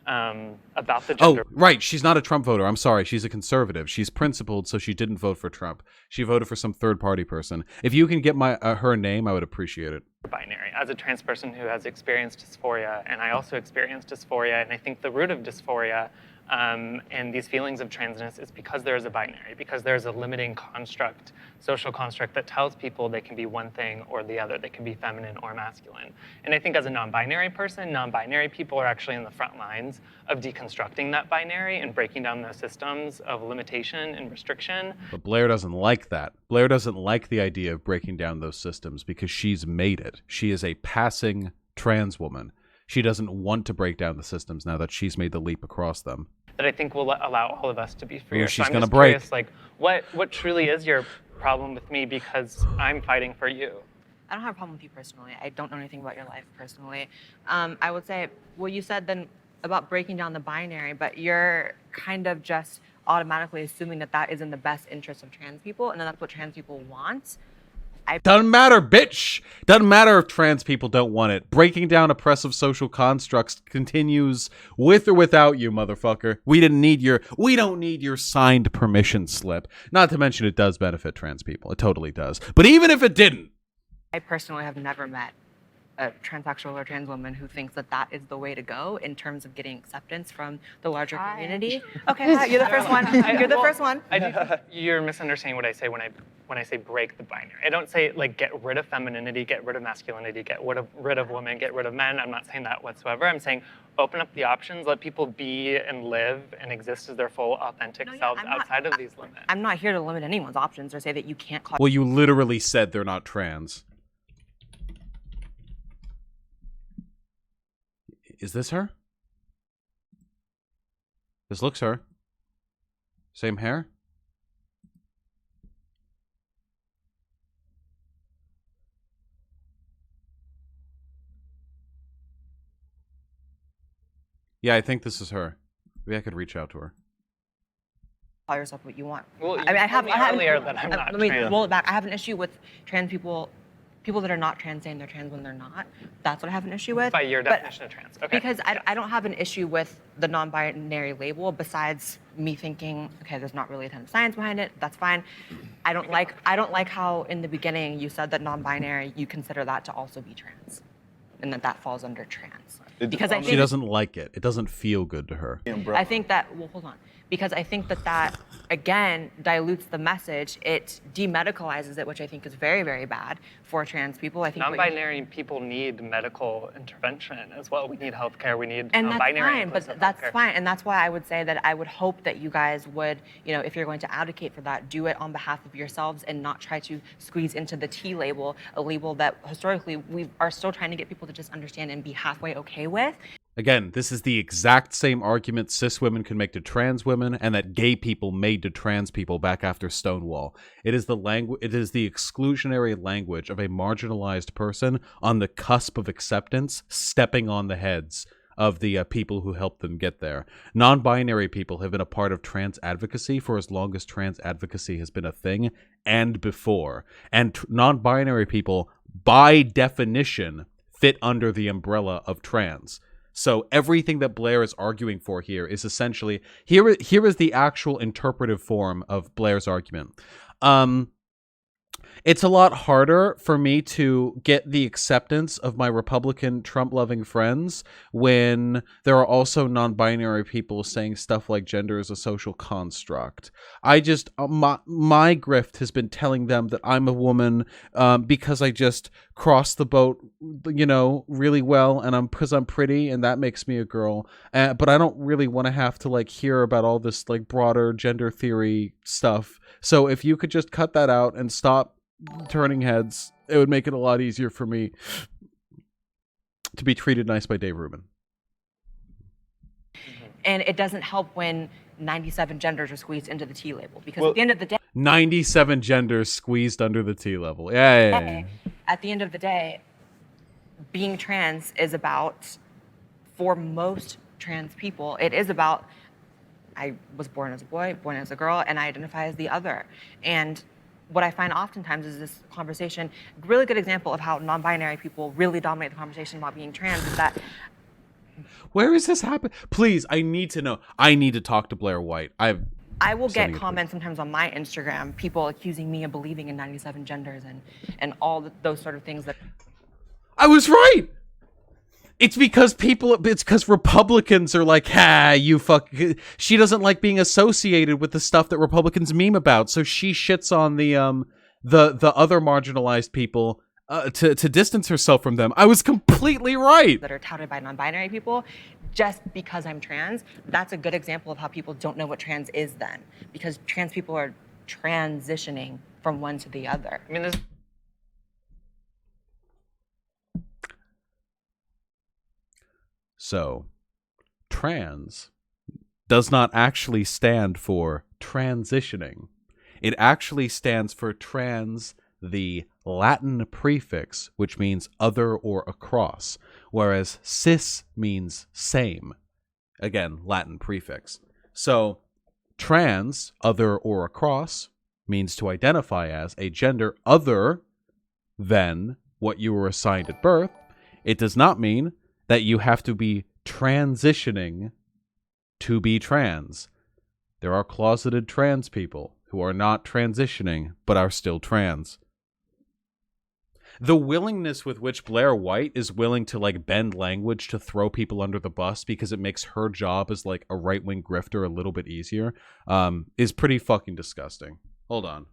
about the gender. Oh, right. She's not a Trump voter. I'm sorry. She's a conservative. She's principled, so she didn't vote for Trump. She voted for some third-party person. If you can get her name, I would appreciate it. Binary. As a trans person who has experienced dysphoria, and I also experienced dysphoria, and I think the root of dysphoria and these feelings of transness is because there is a binary, because there is a limiting construct, social construct that tells people they can be one thing or the other. They can be feminine or masculine. And I think as a non-binary person, non-binary people are actually in the front lines of deconstructing that binary and breaking down those systems of limitation and restriction. But Blair doesn't like that. Blair doesn't like the idea of breaking down those systems because she's made it. She is a passing trans woman. She doesn't want to break down the systems now that she's made the leap across them. That I think will allow all of us to be freer. She's so gonna I'm just break. Curious, what truly is your problem with me, because I'm fighting for you? I don't have a problem with you personally. I don't know anything about your life personally. I would say what you said then about breaking down the binary, but you're kind of just automatically assuming that is in the best interest of trans people, and that's what trans people want. Doesn't matter, bitch. Doesn't matter if trans people don't want it. Breaking down oppressive social constructs continues with or without you, motherfucker. We don't need your signed permission slip. Not to mention it does benefit trans people. It totally does. But even if it didn't. I personally have never met a transsexual or trans woman who thinks that is the way to go in terms of getting acceptance from the larger community. Okay, you're the first one. You're the first one. You're misunderstanding what I say when I say break the binary. I don't say get rid of femininity, get rid of masculinity, get rid of women, get rid of men. I'm not saying that whatsoever. I'm saying open up the options, let people be and live and exist as their full authentic selves outside of these limits. I'm not here to limit anyone's options or say that you can't call. Well, you literally said they're not trans. Is this her? This looks her. Same hair? Yeah, I think this is her. Maybe I could reach out to her. Call yourself what you want. Well, I have earlier that I'm not let me trans. roll it back. I have an issue with trans people that are not trans saying they're trans when they're not. That's what I have an issue with. By your definition of trans. Okay. Because I don't have an issue with the non-binary label besides me thinking, okay, there's not really a ton of science behind it. That's fine. I don't like how in the beginning you said that non-binary, you consider that to also be trans. And that falls under trans. Because I think she doesn't like it. It doesn't feel good to her. I think that, hold on. Because I think that again dilutes the message. It demedicalizes it, which I think is very, very bad for trans people. I think non-binary people need medical intervention as well. We need healthcare. We need and that's non-binary. fine, but that's fine. And that's why I would say that I would hope that you guys would, if you're going to advocate for that, do it on behalf of yourselves and not try to squeeze into the T label, a label that historically we are still trying to get people to just understand and be halfway okay with. Again, this is the exact same argument cis women can make to trans women and that gay people made to trans people back after Stonewall. It is the exclusionary language of a marginalized person on the cusp of acceptance, stepping on the heads of the people who helped them get there. Non-binary people have been a part of trans advocacy for as long as trans advocacy has been a thing and before. And non-binary people, by definition, fit under the umbrella of trans. So everything that Blair is arguing for here is essentially here is the actual interpretive form of Blair's argument. It's a lot harder for me to get the acceptance of my Republican Trump-loving friends when there are also non-binary people saying stuff like gender is a social construct. I just, my grift has been telling them that I'm a woman because I just cross the boat, you know, really well, and because I'm pretty, and that makes me a girl. But I don't really want to have to like hear about all this like broader gender theory stuff. So if you could just cut that out and stop turning heads, it would make it a lot easier for me to be treated nice by Dave Rubin. And it doesn't help when 97 genders are squeezed into the T label, because at the end of the day, 97 genders squeezed under the T level. Yeah. at the end of the day, being trans is about, for most trans people, it is about, I was born as a boy, born as a girl, and I identify as the other. And what I find oftentimes is this conversation, really good example of how non-binary people really dominate the conversation about being trans, is that... Where is this happening? Please, I need to know. I need to talk to Blair White. I will get comments sometimes on my Instagram, people accusing me of believing in 97 genders and all those sort of things that... I was right! It's because Republicans are like, you fuck. She doesn't like being associated with the stuff that Republicans meme about, so she shits on the other marginalized people to distance herself from them. I was completely right. That are touted by non-binary people, just because I'm trans, that's a good example of how people don't know what trans is then, because trans people are transitioning from one to the other. I mean, there's... So, trans does not actually stand for transitioning. It actually stands for trans, the Latin prefix, which means other or across, whereas cis means same. Again, Latin prefix. So, trans, other or across, means to identify as a gender other than what you were assigned at birth. It does not mean that you have to be transitioning to be trans. There are closeted trans people who are not transitioning, but are still trans. The willingness with which Blair White is willing to like bend language to throw people under the bus because it makes her job as like a right-wing grifter a little bit easier is pretty fucking disgusting. Hold on.